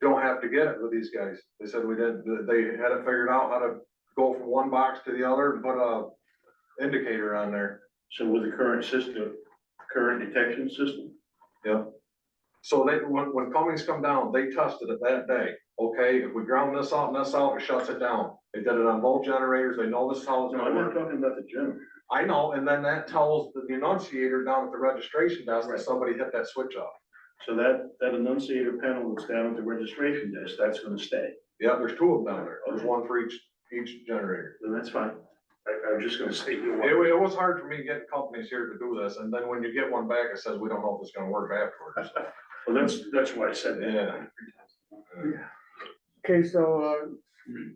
Don't have to get it with these guys. They said we did, they had it figured out how to go from one box to the other and put a indicator on there. So with the current system, current detection system? Yep. So when Cummings come down, they tested it that day. Okay, if we ground this out and this out, it shuts it down. They did it on both generators. They know this is how it's No, gonna I'm work. not talking about the generator. I know, and then that tells the enunciator down at the registration desk that somebody hit that switch off. So that enunciator panel that's down at the registration desk, that's gonna stay. Yeah, there's two of them down there. There's one for each generator. Then that's fine. I was just gonna say, It was hard for me getting companies here to do this, and then when you get one back, it says, we don't know if it's gonna work afterwards. well, that's why I said that. Yeah. Okay, so,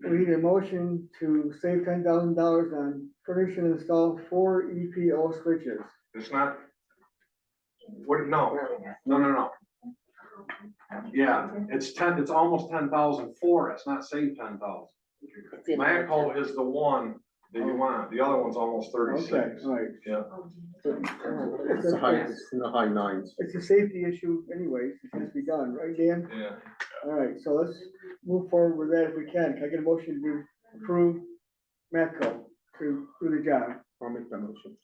we need a motion to save $10,000 on furnish and install 4 EPO switches. It's not, what, no. Yeah, it's almost 10,000 for us, not save 10,000. Matco is the one that you want, the other one's almost Okay, 36. all right. Yeah, It's It's high, a, it's in the high nines. it's a safety issue anyways, it has to be done, right, Dan? yeah. All right, so let's move forward with that if we can. Can I get a motion to approve Matco to do the job? I'll make that motion.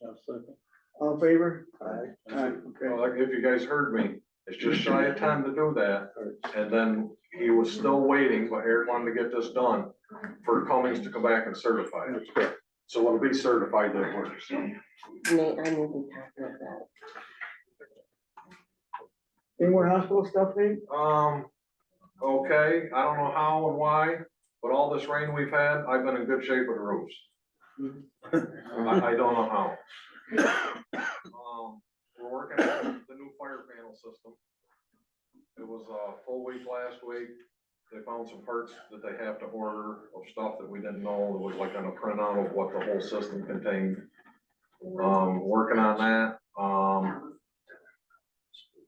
All in favor? Aye. All right, okay. Well, like, if you guys heard me, it's just shy of 10 to do that. And then he was still waiting, but Eric wanted to get this done for Cummings to come back and certify it. That's correct. So it'll be certified that it works. I need a copy of that. Any more hospital stuff, Nate? Okay, I don't know how and why, but all this rain we've had, I've been in good shape with the roofs. I don't know how. We're working on the new fire panel system. It was a full week last week. They found some parts that they have to order of stuff that we didn't know. It was like on a printout of what the whole system contained. Working on that.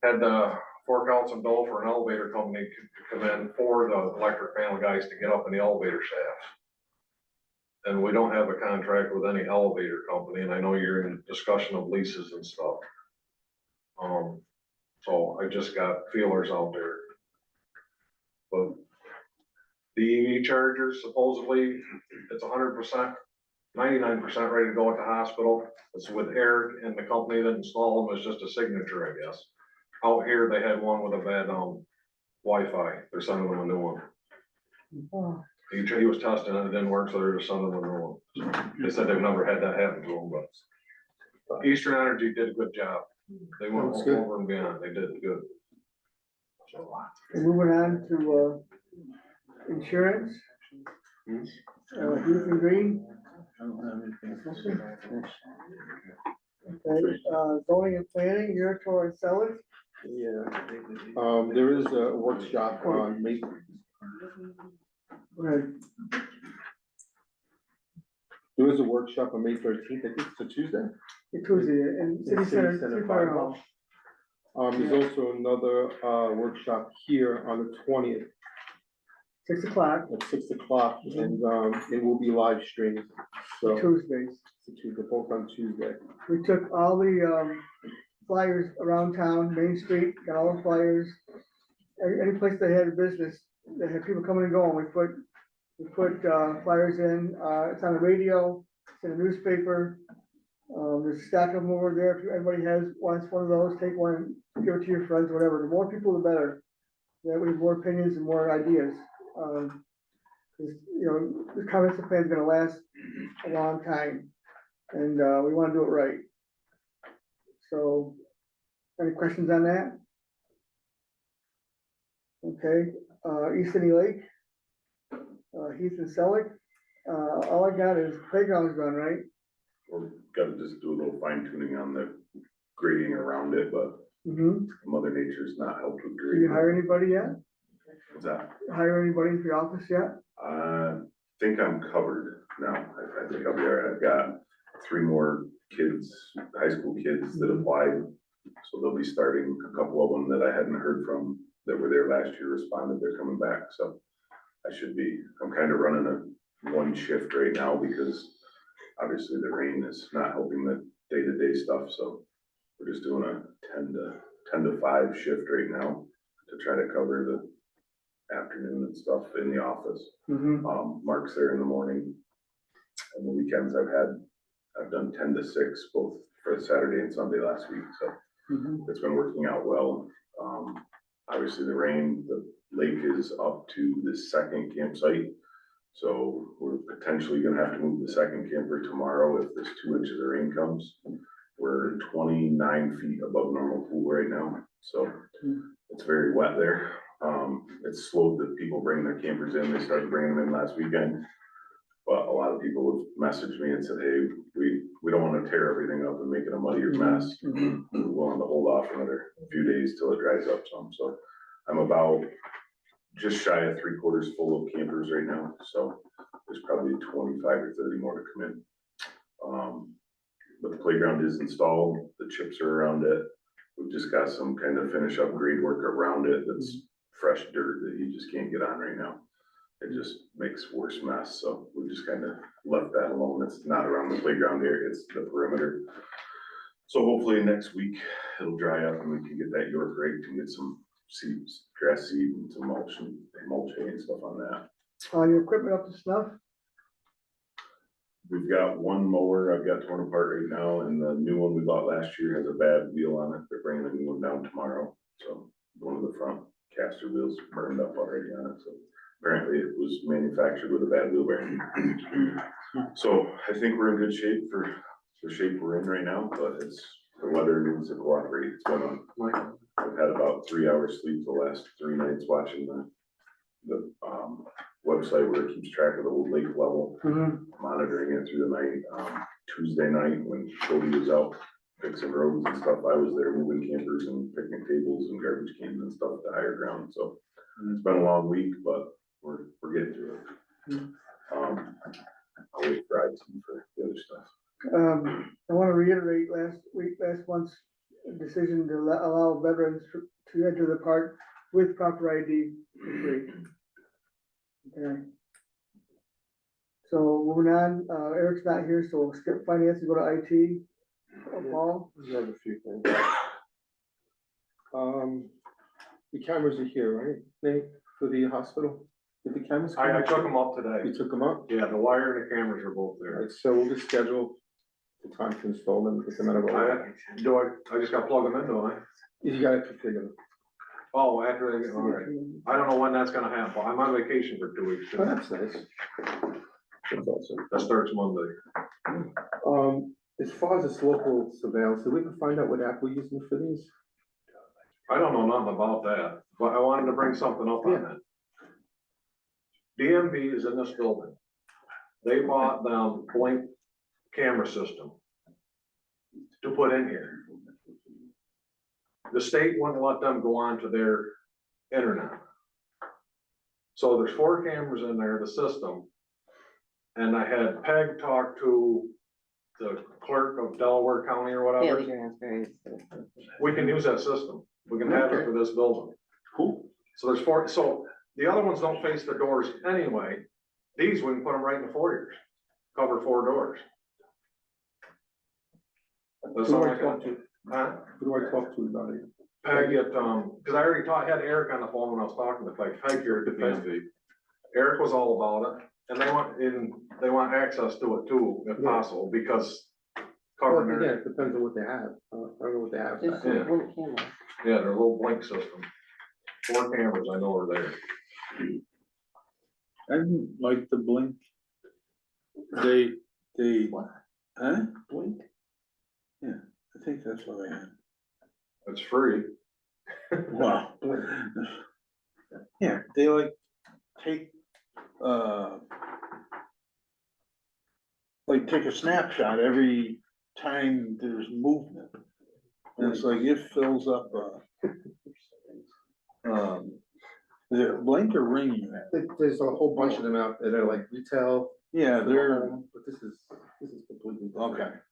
Had to fork out some dough for an elevator company to come in for the electric panel guys to get up in the elevator shafts. And we don't have a contract with any elevator company, and I know you're in discussion of leases and stuff. So I just got feelers out there. But the EV chargers, supposedly, it's 100%, 99% ready to go at the hospital. It's with Eric and the company that installed them, it's just a signature, I guess. Out here, they had one with a bad, Wi-Fi, they're sending them a new one. Oh, He was testing it, it didn't work, so they're just sending them a new one. So they said they've never had that happen to them, but Eastern Energy did a good job. They went That's good. over and beyond, they did good. and moving on to, insurance. Youth and Green. Okay, zoning and planning, you're toward Sellers. Yeah. There is a workshop on May. Right, There is a workshop on May 13th, I think it's a Tuesday. it's Tuesday, in City Center, City Fire Hall. There's also another, workshop here on the 20th 6 o'clock, at 6 o'clock, and, it will be live streamed. So, Tuesdays. Tuesday, both on Tuesday. We took all the, flyers around town, Main Street, got all the flyers. Any place they had a business, they had people coming and going, we put flyers in, it's on the radio, it's in the newspaper. There's a stack of them over there, if anybody wants one of those, take one, give it to your friends, whatever, the more people, the better. That way, more opinions and more ideas. 'Cause, you know, the comprehensive plan is gonna last a long time, and, we wanna do it right. So, any questions on that? Okay, East City Lake, Heath and Selick, all I got is playground's done, right? We're gotta just do a little fine tuning on the grading around it, but Mm-hmm. Mother Nature's not helped with Did you grading. hire anybody yet? What's that? Hire anybody for your office yet? I think I'm covered now. I think I'll be all right. I've got 3 more kids, high school kids that applied. So they'll be starting, a couple of them that I hadn't heard from that were there last year responded, they're coming back, so I'm kind of running a 1 shift right now because obviously the rain is not helping the day-to-day stuff, so we're just doing a 10 to 5 shift right now to try to cover the afternoon and stuff in the office. Mm-hmm. Mark's there in the morning. And the weekends I've done 10 to 6, both for Saturday and Sunday last week, so Mm-hmm. it's been working out well. Obviously the rain, the lake is up to the 2nd campsite. So we're potentially gonna have to move the 2nd camper tomorrow if this 2 inches of rain comes. We're 29 feet above normal pool right now, so it's very wet there. It's slowed the people bringing their campers in. They started bringing them in last weekend. But a lot of people have messaged me and said, hey, we don't wanna tear everything up and make it a muddier mess. Mm-hmm. We're willing to hold off another few days till it dries up some, so I'm about just shy of 3/4 full of campers right now, so there's probably 25 or 30 more to come in. But the playground is installed, the chips are around it. We've just got some kind of finish up grade work around it that's fresh dirt that you just can't get on right now. It just makes worse mess, so we just kind of left that alone. It's not around the playground area, it's the perimeter. So hopefully next week it'll dry up and we can get that York raked and get some seeds, grass seed and some mulching and stuff on that. Your equipment up to snuff? We've got one mower I've got torn apart right now, and the new one we bought last year has a bad wheel on it. They're bringing a new one down tomorrow. So one of the front caster wheels burned up already on it, so apparently it was manufactured with a bad wheel bearing. So I think we're in good shape for the shape we're in right now, but it's, the weather needs to cooperate. It's been I've had about 3 hours sleep the last 3 nights watching the website where it keeps track of the lake level, monitoring it through the night. Tuesday night when Cody was out fixing roads and stuff, I was there moving campers and picnic tables and garbage cans and stuff at the higher ground, so it's been a long week, but we're getting through it. I'll wait for IT for the other stuff. I want to reiterate last month's decision to allow veterans to enter the park with proper ID for free. Okay. So moving on, Eric's not here, so we'll skip finance and go to IT. Paul? We have a few things. The cameras are here, right, Nate, for the hospital? Did the cameras come? I took them up today. You took them up? Yeah, the wire and the cameras are both there. Alright, so we'll just schedule the time to install them, get them out of order. I just gotta plug them in, don't I? You gotta configure them. Oh, after they get, all right. I don't know when that's gonna happen. I'm on vacation for 2 weeks. Oh, that's nice. That's awesome. That starts Monday. As far as this local surveillance, did we ever find out what app we're using for these? I don't know nothing about that, but I wanted to bring something up on that. DMV is in this building. They bought them Blink camera system to put in here. The state wouldn't let them go on to their internet. So there's 4 cameras in there, the system. And I had Peg talk to the clerk of Delaware County or whatever. We can use that system. We can have it for this building. Cool. So there's 4, so the other ones don't face the doors anyway. These, we can put them right in the foyers, cover 4 doors. That's Who all do I I talk can. to? Huh? Who do I talk to about it? Peg at, cause I already had Eric on the phone when I was talking to Peg here at the DMV. Eric was all about it, and they want access to it too, if Yeah. possible, because Well, covering yeah, their, it depends on what they have. I don't know what they have. Just Yeah. one camera. yeah, their little Blink system. 4 cameras I know are there. I didn't like the Blink. They, What? huh? Blink? Yeah, I think that's what I had. It's free. Wow. Yeah, they like take, take a snapshot every time there's movement. And it's like it fills up, is it Blink or Ring you have? There's a whole bunch of them out there that are like retail. Yeah, they're, But this is completely okay. different.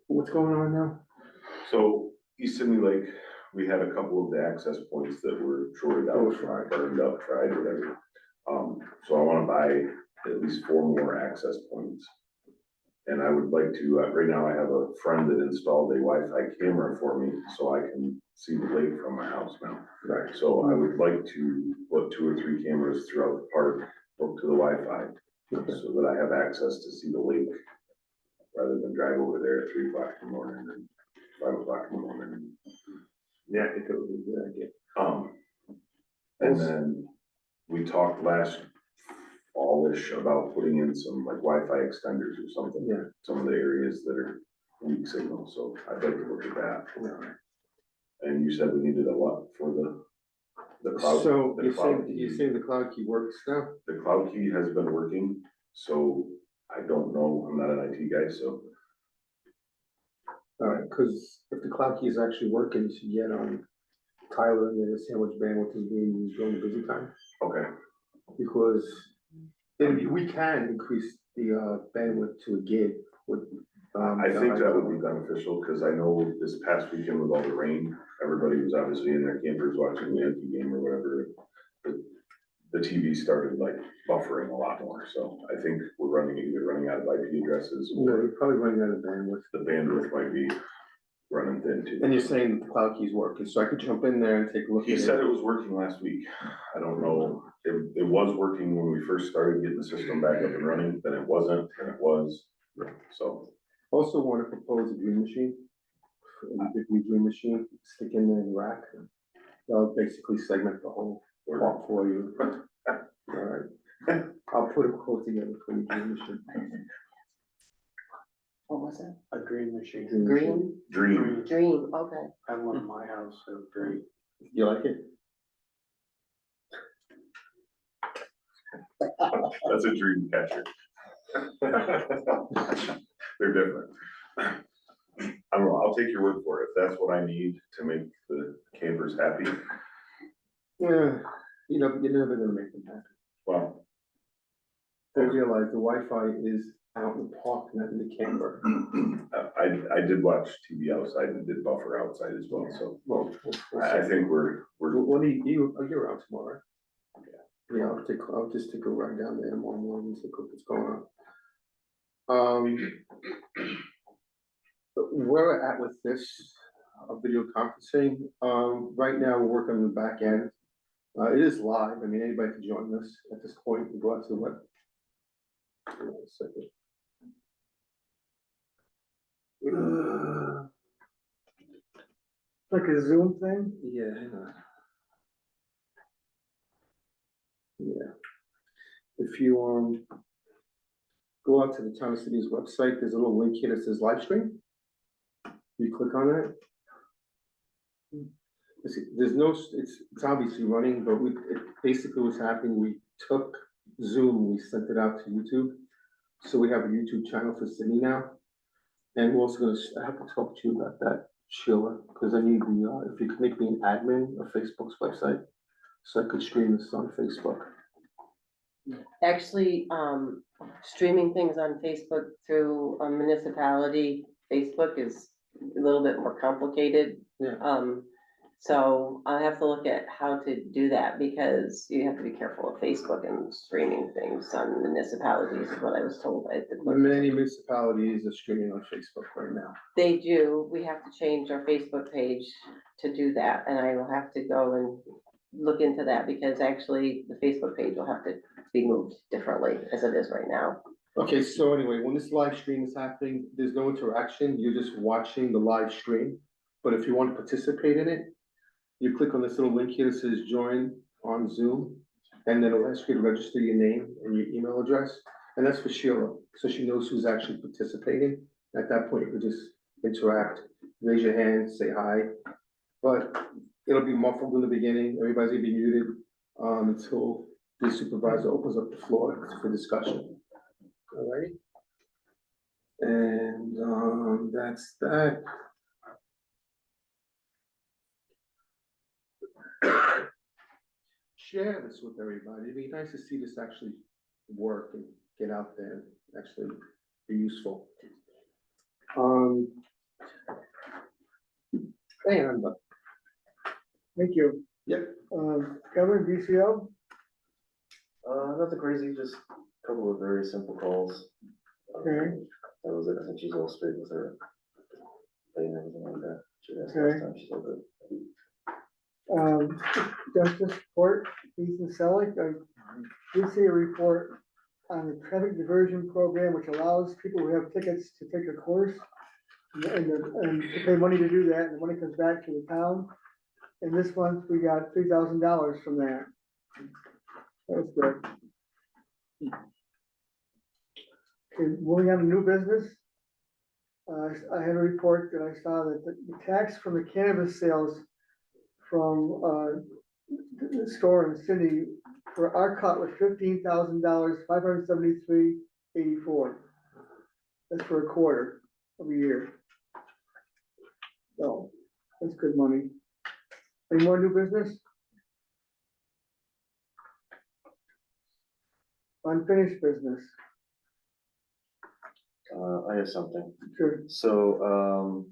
What's going on now? So East Sidney Lake, we had a couple of the access points that were shorted out, burned up, tried, whatever. So I wanna buy at least 4 more access points. And I would like to, right now I have a friend that installed a Wi-Fi camera for me, so I can see the lake from my house now. Right. So I would like to put 2 or 3 cameras throughout the park, hooked to the Wi-Fi, so that I have access to see the lake, rather than drive over there at 3 o'clock in the morning and 5 o'clock in the morning. Yeah, I think it would be a good idea. And then we talked last fallish about putting in some like Wi-Fi extenders or something. Yeah. Some of the areas that are weak signal, so I'd like to look at that. And you said we needed a what for the cloud? So the you're cloud saying key. the cloud key works now? The cloud key has been working, so I don't know, I'm not an IT guy, so. Alright, cause if the cloud key is actually working, you should get on Tyler and see how much bandwidth is being used during the busy time. Okay, Because we can increase the bandwidth to a gig with I think that would be beneficial, because I know this past weekend with all the rain, everybody was obviously in their campers watching the Yankee game or whatever. The TV started like buffering a lot more, so I think we're either running out of IP addresses No, or you're probably running out of bandwidth. the bandwidth might be running thin too. And you're saying the cloud key's working, so I could jump in there and take a look at He it. said it was working last week. I don't know, it was working when we first started getting the system back up and running, then it wasn't, and it was, so. Also want to propose a dream machine, a big new dream machine, stick in there in the rack. That'll basically segment the whole walk for you. Alright, I'll put a quote together for your dream machine. What was that? A green machine. Green, Dream, dream, okay. I have one in my house, so great. You like it? that's a dream catcher. They're different. I don't know, I'll take your word for it, if that's what I need to make the campers happy, Yeah, you're never gonna make them happy. well, They realize the Wi-Fi is out in the park, not in the camper. I did watch TV outside and did buffer outside as well, so Well, I think we're, what do you're around tomorrow? Yeah, I'll just take a ride down there tomorrow morning and see what's going on. Where we're at with this video conferencing, right now, we're working on the back end. It is live, I mean, anybody can join us at this point, and go out to the web. Hold on a second. Like a Zoom thing? Yeah, hang on. Yeah. If you, go out to the Town of City's website, there's a little link here that says live stream. You click on that. There's no, it's obviously running, but basically what's happening, we took Zoom, we sent it out to YouTube. So we have a YouTube channel for Sidney now. And we're also gonna, I have to talk to you about that, Sheila, because I need the, if you could make me an admin of Facebook's website, so I could stream this on Facebook. Actually, streaming things on Facebook through a municipality, Facebook is a little bit more complicated. Yeah. So I have to look at how to do that, because you have to be careful of Facebook and streaming things on municipalities, is what I was told by the clerk. Many municipalities are streaming on Facebook right now. They do, we have to change our Facebook page to do that, and I will have to go and look into that, because actually the Facebook page will have to be moved differently as it is right now. Okay, so anyway, when this live stream is happening, there's no interaction, you're just watching the live stream. But if you want to participate in it, you click on this little link here that says join on Zoom, and then it'll ask you to register your name and your email address. And that's for Sheila, so she knows who's actually participating. At that point, you can just interact, raise your hand, say hi. But it'll be muffled in the beginning, everybody's gonna be muted, until the supervisor opens up the floor for discussion. All right? And, that's that. Share this with everybody. It'd be nice to see this actually work and get out there and actually be useful. And, Thank you. yep, Government DCO? Nothing crazy, just a couple of very simple calls. Okay. That was it, I think she's all straight with her pay and everything like that. She asked Okay. last time, she's all good. Justice Court, Ethan Selleck, I did see a report on the traffic diversion program, which allows people who have tickets to take a course and to pay money to do that, and the money comes back to the town. And this month, we got $3,000 from that. That was good. Okay, moving on to new business. I had a report that I saw that the tax from the cannabis sales from the store in Sidney for our cut was $15,000, $573.84. That's for a quarter of a year. So that's good money. Any more new business? Unfinished business. I have something. Sure. So,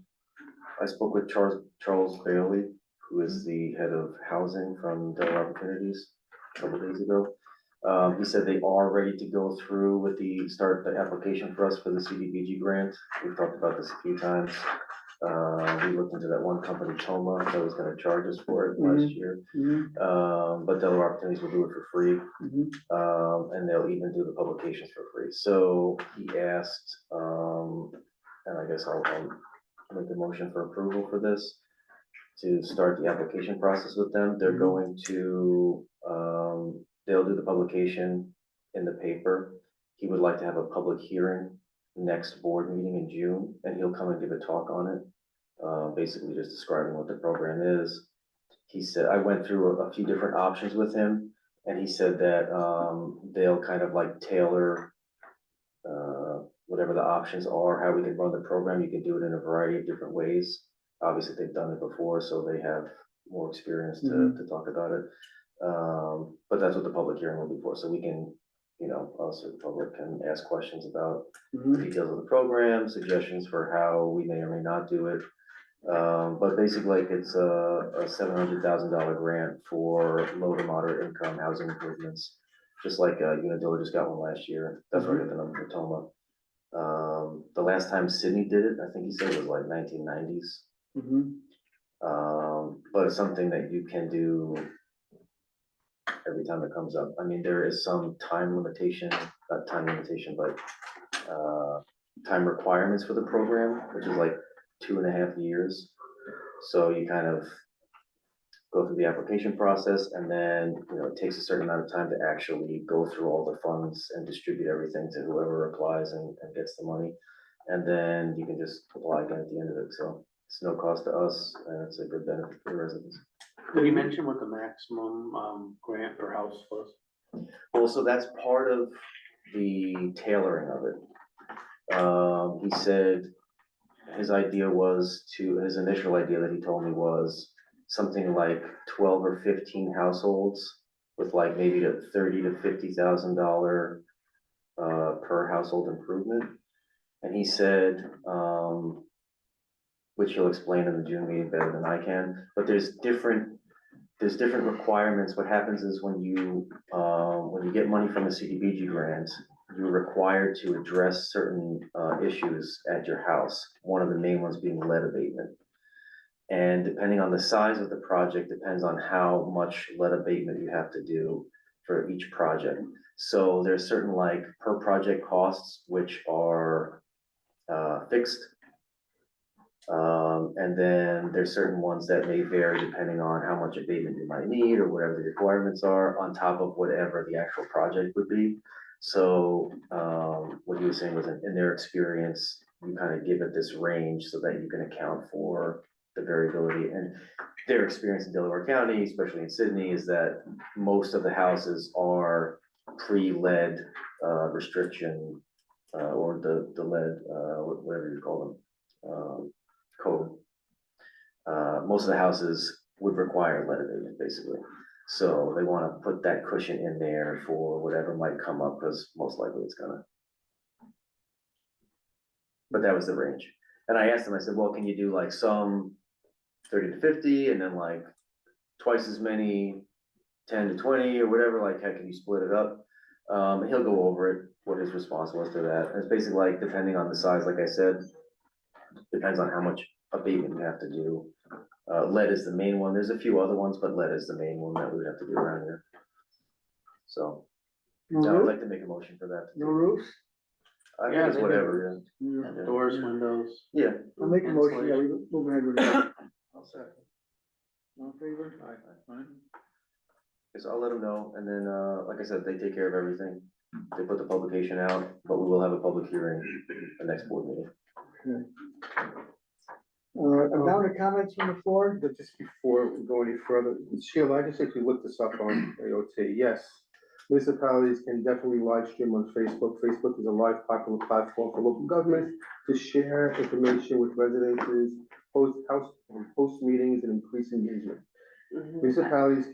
I spoke with Charles Bailey, who is the head of housing from Delaware Opportunities a couple days ago. He said they are ready to go through with start the application for us for the CDBG grant. We've talked about this a few times. We looked into that one company, Toma, that was gonna charge us for it last year. But Delaware Opportunities will do it for free. And they'll even do the publications for free. So he asked, and I guess I'll make a motion for approval for this, to start the application process with them. They're going to, they'll do the publication in the paper. He would like to have a public hearing next board meeting in June, and he'll come and give a talk on it, basically just describing what the program is. He said, I went through a few different options with him, and he said that, they'll kind of like tailor, whatever the options are, how we can run the program. You can do it in a variety of different ways. Obviously, they've done it before, so they have more experience to talk about it. But that's what the public hearing will be for, so we can, us, the public, can ask questions about the details of the program, suggestions for how we may or may not do it. But basically, like, it's a $700,000 grant for low to moderate income housing improvements. Just like, Unadilla just got one last year. That's where I got the number for Toma. The last time Sidney did it, I think he said it was like 1990s. But it's something that you can do every time it comes up. I mean, there is some time limitation, not time limitation, but, time requirements for the program, which is like 2.5 years. So you kind of go through the application process, and then, it takes a certain amount of time to actually go through all the funds and distribute everything to whoever applies and gets the money. And then you can just apply again at the end of it. So it's no cost to us, and it's a good benefit for the residents. Did he mention what the maximum, grant per house was? Well, so that's part of the tailoring of it. He said his initial idea that he told me was something like 12 or 15 households with like maybe a $30,000 to $50,000 per household improvement. And he said, which he'll explain in the June meeting better than I can, but there's different requirements. What happens is when you get money from the CDBG grant, you're required to address certain issues at your house. One of the main ones being lead abatement. And depending on the size of the project, depends on how much lead abatement you have to do for each project. So there's certain like per project costs, which are fixed. And then there's certain ones that may vary depending on how much abatement you might need or whatever the requirements are on top of whatever the actual project would be. So what he was saying was in their experience, you kind of give it this range so that you can account for the variability. And their experience in Delaware County, especially in Sidney, is that most of the houses are pre-lead restriction or the lead, whatever you call them, code. Most of the houses would require lead abatement, basically. So they want to put that cushion in there for whatever might come up, because most likely it's gonna. But that was the range. And I asked him, I said, well, can you do like some 30 to 50 and then like twice as many 10 to 20 or whatever, like how can you split it up? He'll go over it, what his response was to that. And it's basically like, depending on the size, like I said, depends on how much abatement you have to do. Lead is the main one. There's a few other ones, but lead is the main one that we would have to do around here. So No I'd roof? like to make a motion for that. No roofs? I Yeah, think it's they do. whatever, Yeah. Doors, windows. yeah. I'll make a motion, yeah, we move ahead with it. I'll second. All in favor? So I'll let them know, and then, like I said, they take care of everything. They put the publication out, but we will have a public hearing the next board meeting. I'm down to comments from the floor. But just before we go any further, Sheila, I just actually looked this up on AOT. Yes, municipalities can definitely live stream on Facebook. Facebook is a live popular platform for local governments to share information with residents, host meetings, and increase engagement. Municipalities,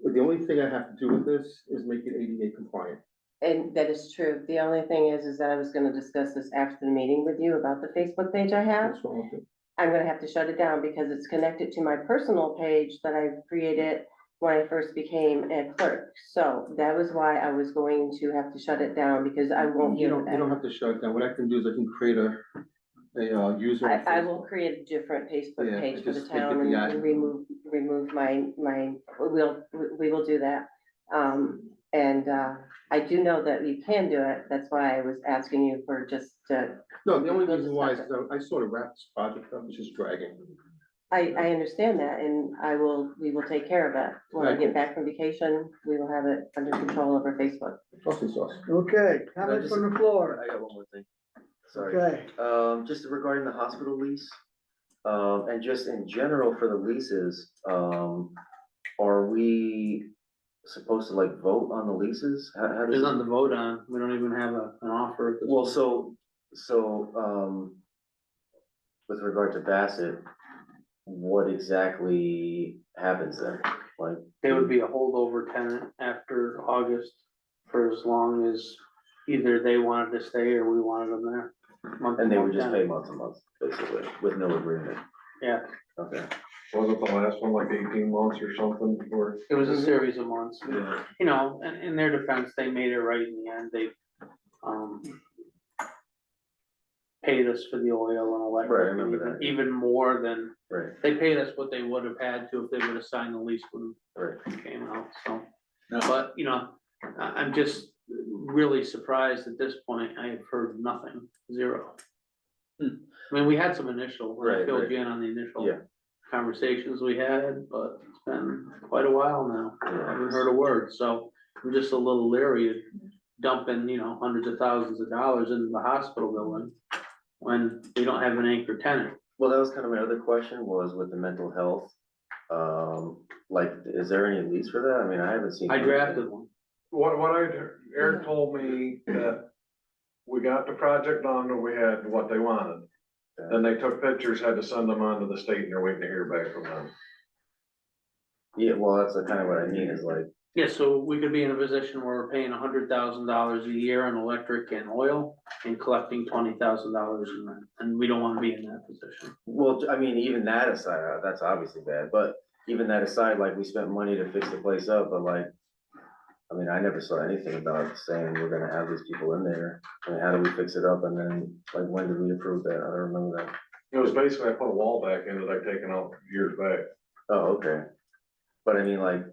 But the only thing I have to do with this is make it ADA compliant. And that is true. The only thing is that I was gonna discuss this after the meeting with you about the Facebook page I have. What's wrong with it? I'm gonna have to shut it down because it's connected to my personal page that I created when I first became a clerk. So that was why I was going to have to shut it down because I won't You give don't have it. to shut it down. What I can do is I can create a user. on I will Facebook. create a different Facebook Yeah, page for the just make it town the and admin. remove my, we will do that. And I do know that you can do it. That's why I was asking you for just, No, the only We'll reason why is discuss I sort of wrapped this project up, it's just dragging. I understand that and we will take care of it. When I Right. get back from vacation, we will have it under control over Facebook. Sausage sauce. Okay, comments from the floor. I got one more thing. Sorry. Okay, Just regarding the hospital lease, and just in general for the leases, are we supposed to like vote on the leases? How does There's it- nothing to vote on, we don't even have an offer at this. Well, point. with regard to Bassett, what exactly happens then? Like, They would be a holdover tenant after August for as long as either they wanted to stay or we wanted them there. Month to and they would month just pay tenant. month to month, basically, with no agreement? Yeah, Okay. Wasn't the last one like 18 months or something before? it was a series of months. Yeah. You know, and in their defense, they made it right in the end, they, paid us for the oil and Right, I electric, remember and that. even more than, Right, they paid us what they would have had to if they would have signed the lease when right. it came out, so. No. But, you know, I'm just really surprised at this point, I have heard nothing, zero. I mean, we had some initial, when I Right, filled right. you in on the initial Yeah. conversations we had, but it's been quite a while now. I haven't heard a word, so I'm just a little leery of dumping, you know, hundreds of thousands of dollars into the hospital building when we don't have an anchor tenant. Well, that was kind of my other question, was with the mental health. Like, is there any lease for that? I mean, I haven't seen. I anything. drafted one. Eric told me that we got the project done, and we had what they wanted. Then they took pictures, had to send them on to the state, and they're waiting to hear back from them. Yeah, well, that's kind of what I mean, is like, Yeah, so we could be in a position where we're paying $100,000 a year on electric and oil and collecting $20,000 in rent, and we don't wanna be in that position. well, I mean, even that aside, that's obviously bad, but even that aside, like, we spent money to fix the place up, but like, I mean, I never saw anything about saying we're gonna have these people in there. I mean, how do we fix it up, and then, like, when did we approve that? I don't remember that. It was basically, I put a wall back in that I'd taken out years back. Oh, okay. But I mean, like,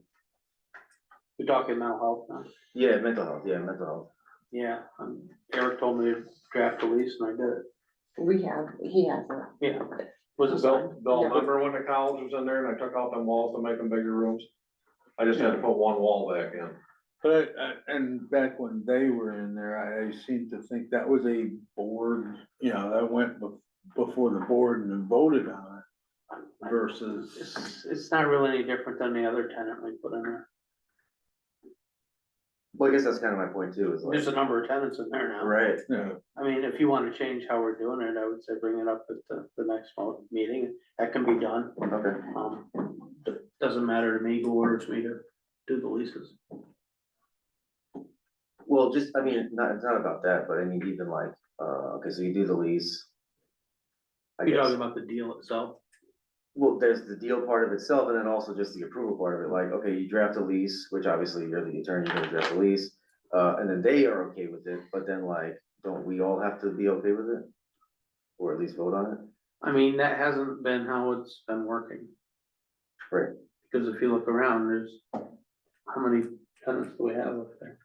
We're talking mental health now. yeah, mental health. Yeah, Eric told me to draft a lease and I did it. He has it. Yeah. Was it signed? Bill, Yeah. remember when the college was in there and I took out them walls to make them bigger rooms? I just had to put one wall back in. But, and back when they were in there, I seem to think that was a board, you know, that went before the board and then voted on it versus. It's not really any different than the other tenant we put in there. Well, I guess that's kind of my point too, is like, There's a number of tenants in there now. right, Yeah, I mean, if you wanna change how we're doing it, I would say bring it up at the next meeting. That can be done. okay. It doesn't matter to me who orders me to do the leases. Well, just, I mean, it's not about that, but I mean, even like, okay, so you do the lease. I You're guess, talking about the deal itself. well, there's the deal part of itself, and then also just the approval part of it, like, okay, you draft a lease, which obviously you're the attorney, you're gonna draft a lease. And then they are okay with it, but then like, don't we all have to be okay with it? Or at least vote on it? I mean, that hasn't been how it's been working. Right. Because if you look around, there's, how many tenants do we have up there?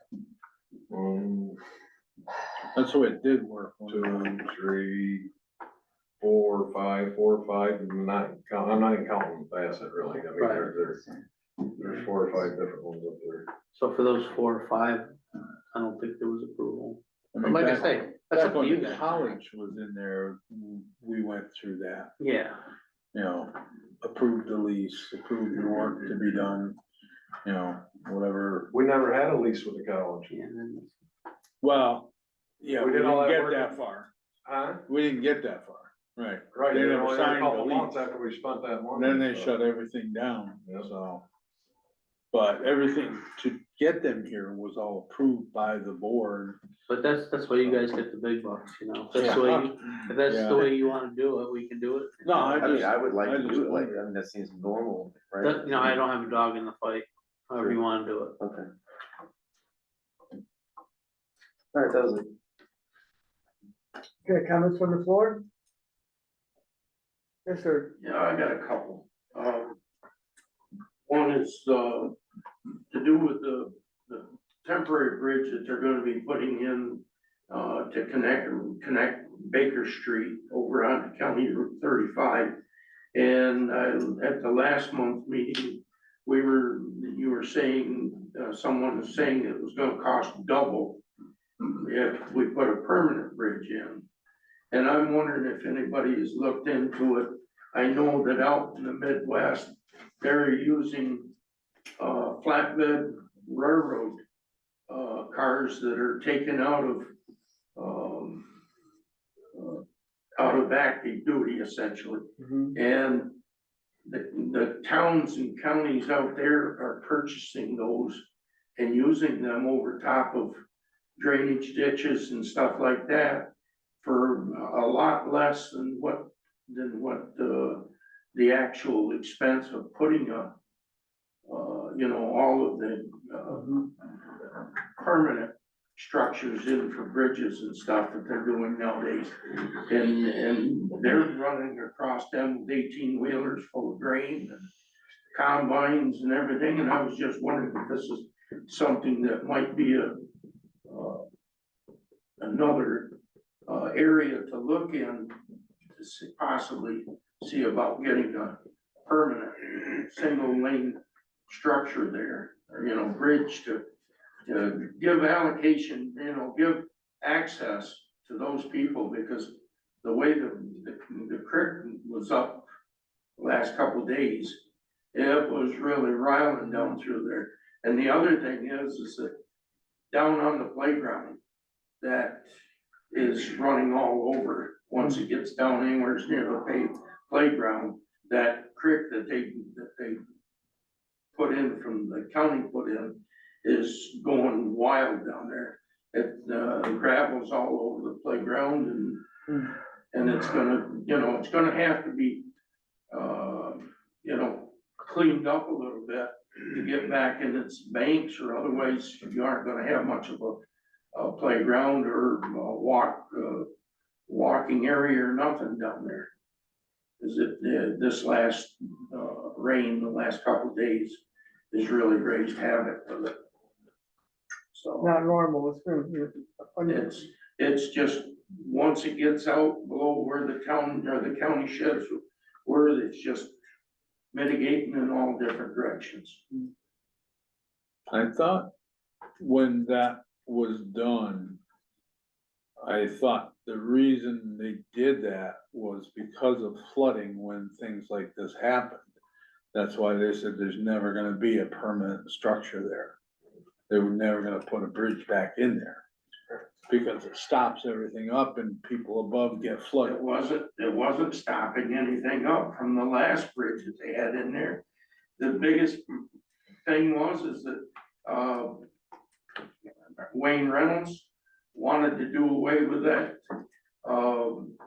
that's the way it did work. 2, 3, 4, 5, 4, 5, I'm not even counting Bassett really. I mean, Right. there's 4 or 5 different ones up there. So for those 4 or 5, I don't think there was approval. I But mean, like I back- say, that's Back up to when you the guys. college was in there, we went through that, Yeah, you know, approved the lease, approved the work to be done, you know, whatever. We never had a lease with the college. yeah, and then Well, yeah, We we did all didn't that get work. that far. Huh? We didn't get that far, right. Right, They you never know, a signed the couple months lease. after we spent that And money. then they so. shut everything down, Yeah. so. But everything to get them here was all approved by the board. But that's why you guys get the big bucks, you know, if that's the way you, if that's Yeah. the way you wanna do it, we can do it. No, I mean, I would like I to just do it like, wondered. I mean, that seems normal, right? That, you know, I don't have a dog in the fight, however you wanna do it. Okay. All right, that was it. Okay, comments from the floor? Yes, sir. Yeah, I got a couple. One is, to do with the temporary bridge that they're gonna be putting in, to connect Baker Street over on County Route 35. And at the last month meeting, you were saying, someone was saying it was gonna cost double if we put a permanent bridge in. And I'm wondering if anybody has looked into it. I know that out in the Midwest, they're using, flatbed railroad, cars that are taken out of active duty essentially. And the towns and counties out there are purchasing those and using them over top of drainage ditches and stuff like that for a lot less than what the actual expense of putting all of the, permanent structures in for bridges and stuff that they're doing nowadays. And they're running across them with 18-wheelers full of grain and combines and everything, and I was just wondering if this is something that might be another area to look in to possibly see about getting a permanent single lane structure there, or, bridge to give allocation, give access to those people, because the way the creek was up the last couple of days, it was really riling down through there. And the other thing is that down on the playground, that is running all over, once it gets down anywhere near the paved playground, that creek that they put in from the county put in is going wild down there. It gravel's all over the playground and it's gonna have to be, cleaned up a little bit to get back in its banks, or otherwise you aren't gonna have much of a playground or walking area or nothing down there. Is it, this last, rain, the last couple of days has really raised havoc with it. So Not normal, it's gonna. it's just, once it gets out below where the town or the county sheds were, it's just mitigating in all different directions. I thought when that was done, I thought the reason they did that was because of flooding when things like this happened. That's why they said there's never gonna be a permanent structure there. They were never gonna put a bridge back in there, because it stops everything up and people above get flooded. It wasn't stopping anything up from the last bridge that they had in there. The biggest thing is that, Wayne Reynolds wanted to do away with that,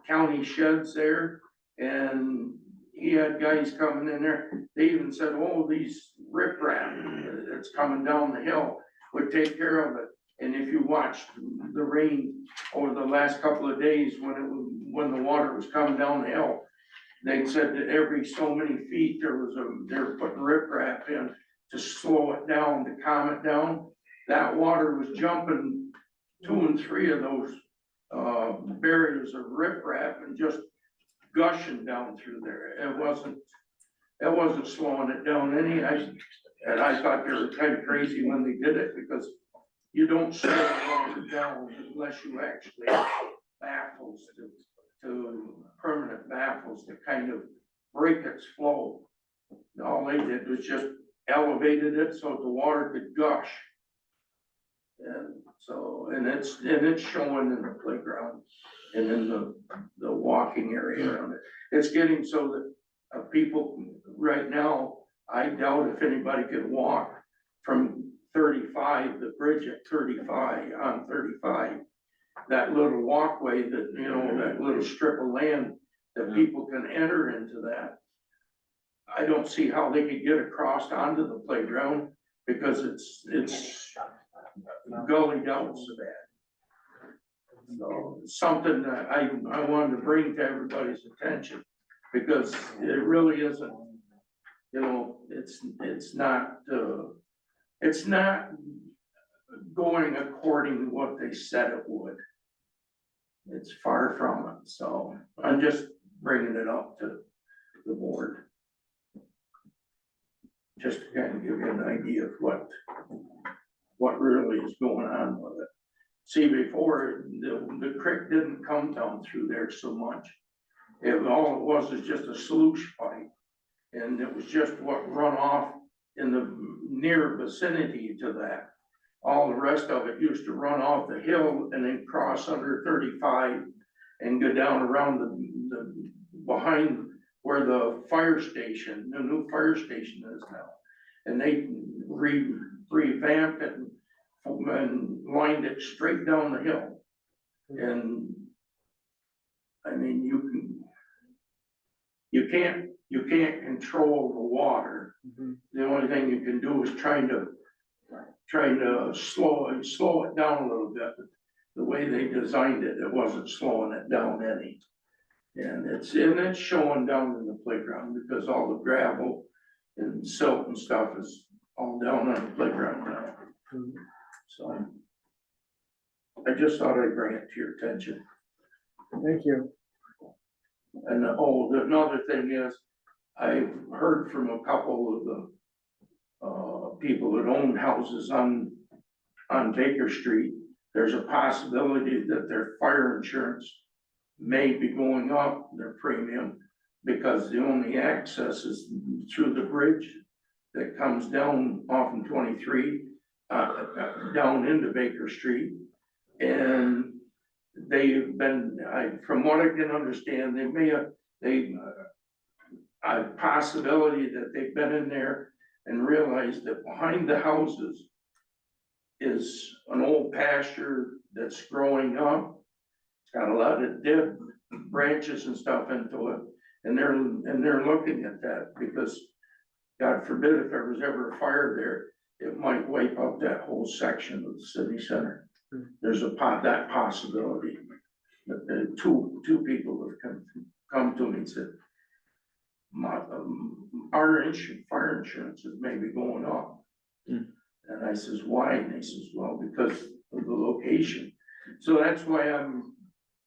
county sheds there. And he had guys coming in there, they even said, oh, these riprap that's coming down the hill would take care of it. And if you watched the rain over the last couple of days, when the water was coming down the hill, they said that every so many feet, they were putting riprap in to slow it down, to calm it down. That water was jumping 2 and 3 of those barriers of riprap and just gushing down through there. It wasn't slowing it down any. And I thought they were kind of crazy when they did it, because you don't slow water down unless you actually have baffles to permanent baffles to kind of break its flow. All they did was just elevated it so the water could gush. And so, and it's showing in the playground and in the walking area around it. It's getting so that people right now, I doubt if anybody could walk from 35, the bridge at 35, on 35, that little walkway that, you know, that little strip of land that people can enter into that. I don't see how they could get across onto the playground because it's gully down so bad. So something that I wanted to bring to everybody's attention because it really isn't, you know, it's not going according to what they said it would. It's far from it, so I'm just bringing it up to the board. Just to kind of give you an idea of what really is going on with it. See, before, the creek didn't come down through there so much. All it was is just a sluice pipe. And it was just what run off in the near vicinity to that. All the rest of it used to run off the hill and then cross under 35 and go down around the behind where the fire station, the new fire station is now. And they revamped it and lined it straight down the hill. And I mean, you can't control the water. The only thing you can do is trying to slow it down a little bit. The way they designed it, it wasn't slowing it down any. And it's showing down in the playground because all the gravel and silt and stuff is all down on the playground now. So I just thought I'd bring it to your attention. Thank you. And another thing is, I've heard from a couple of the people that own houses on Baker Street. There's a possibility that their fire insurance may be going up, their premium, because the only access is through the bridge that comes down off in 23, down into Baker Street. And they've been, from what I can understand, a possibility that they've been in there and realized that behind the houses is an old pasture that's growing up. It's got a lot of dead branches and stuff into it. And they're looking at that because God forbid if there was ever a fire there, it might wipe out that whole section of the city center. There's that possibility. Two people have come to me and said, our fire insurance is maybe going up. And I says, why? And he says, well, because of the location. So that's why I'm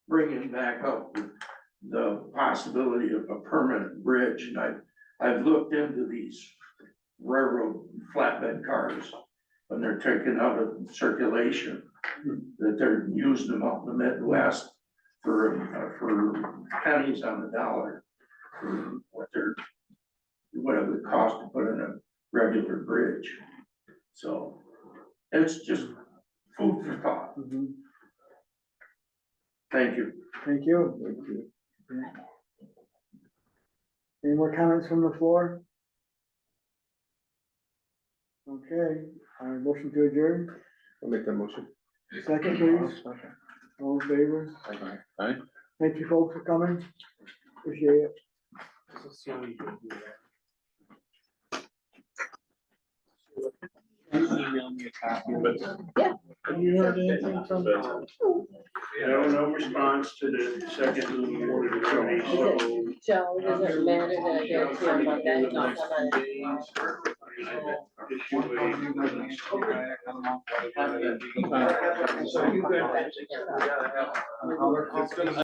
bringing back up the possibility of a permanent bridge. And I've looked into these railroad flatbed cars when they're taken out of circulation, that they're using them out in the Midwest for pennies on the dollar. For what it would cost to put in a regular bridge. So it's just food for thought. Thank you. Thank you. Any more comments from the floor? Okay, motion to adjourn. I'll make that motion. Second, please. All in favor? Aye. Thank you folks for coming. Appreciate it. Email me a copy of it. Have you heard anything from? No response to the second report of attorney, so. Joe, does it matter that I get it to you on Monday? Not on it. It's gonna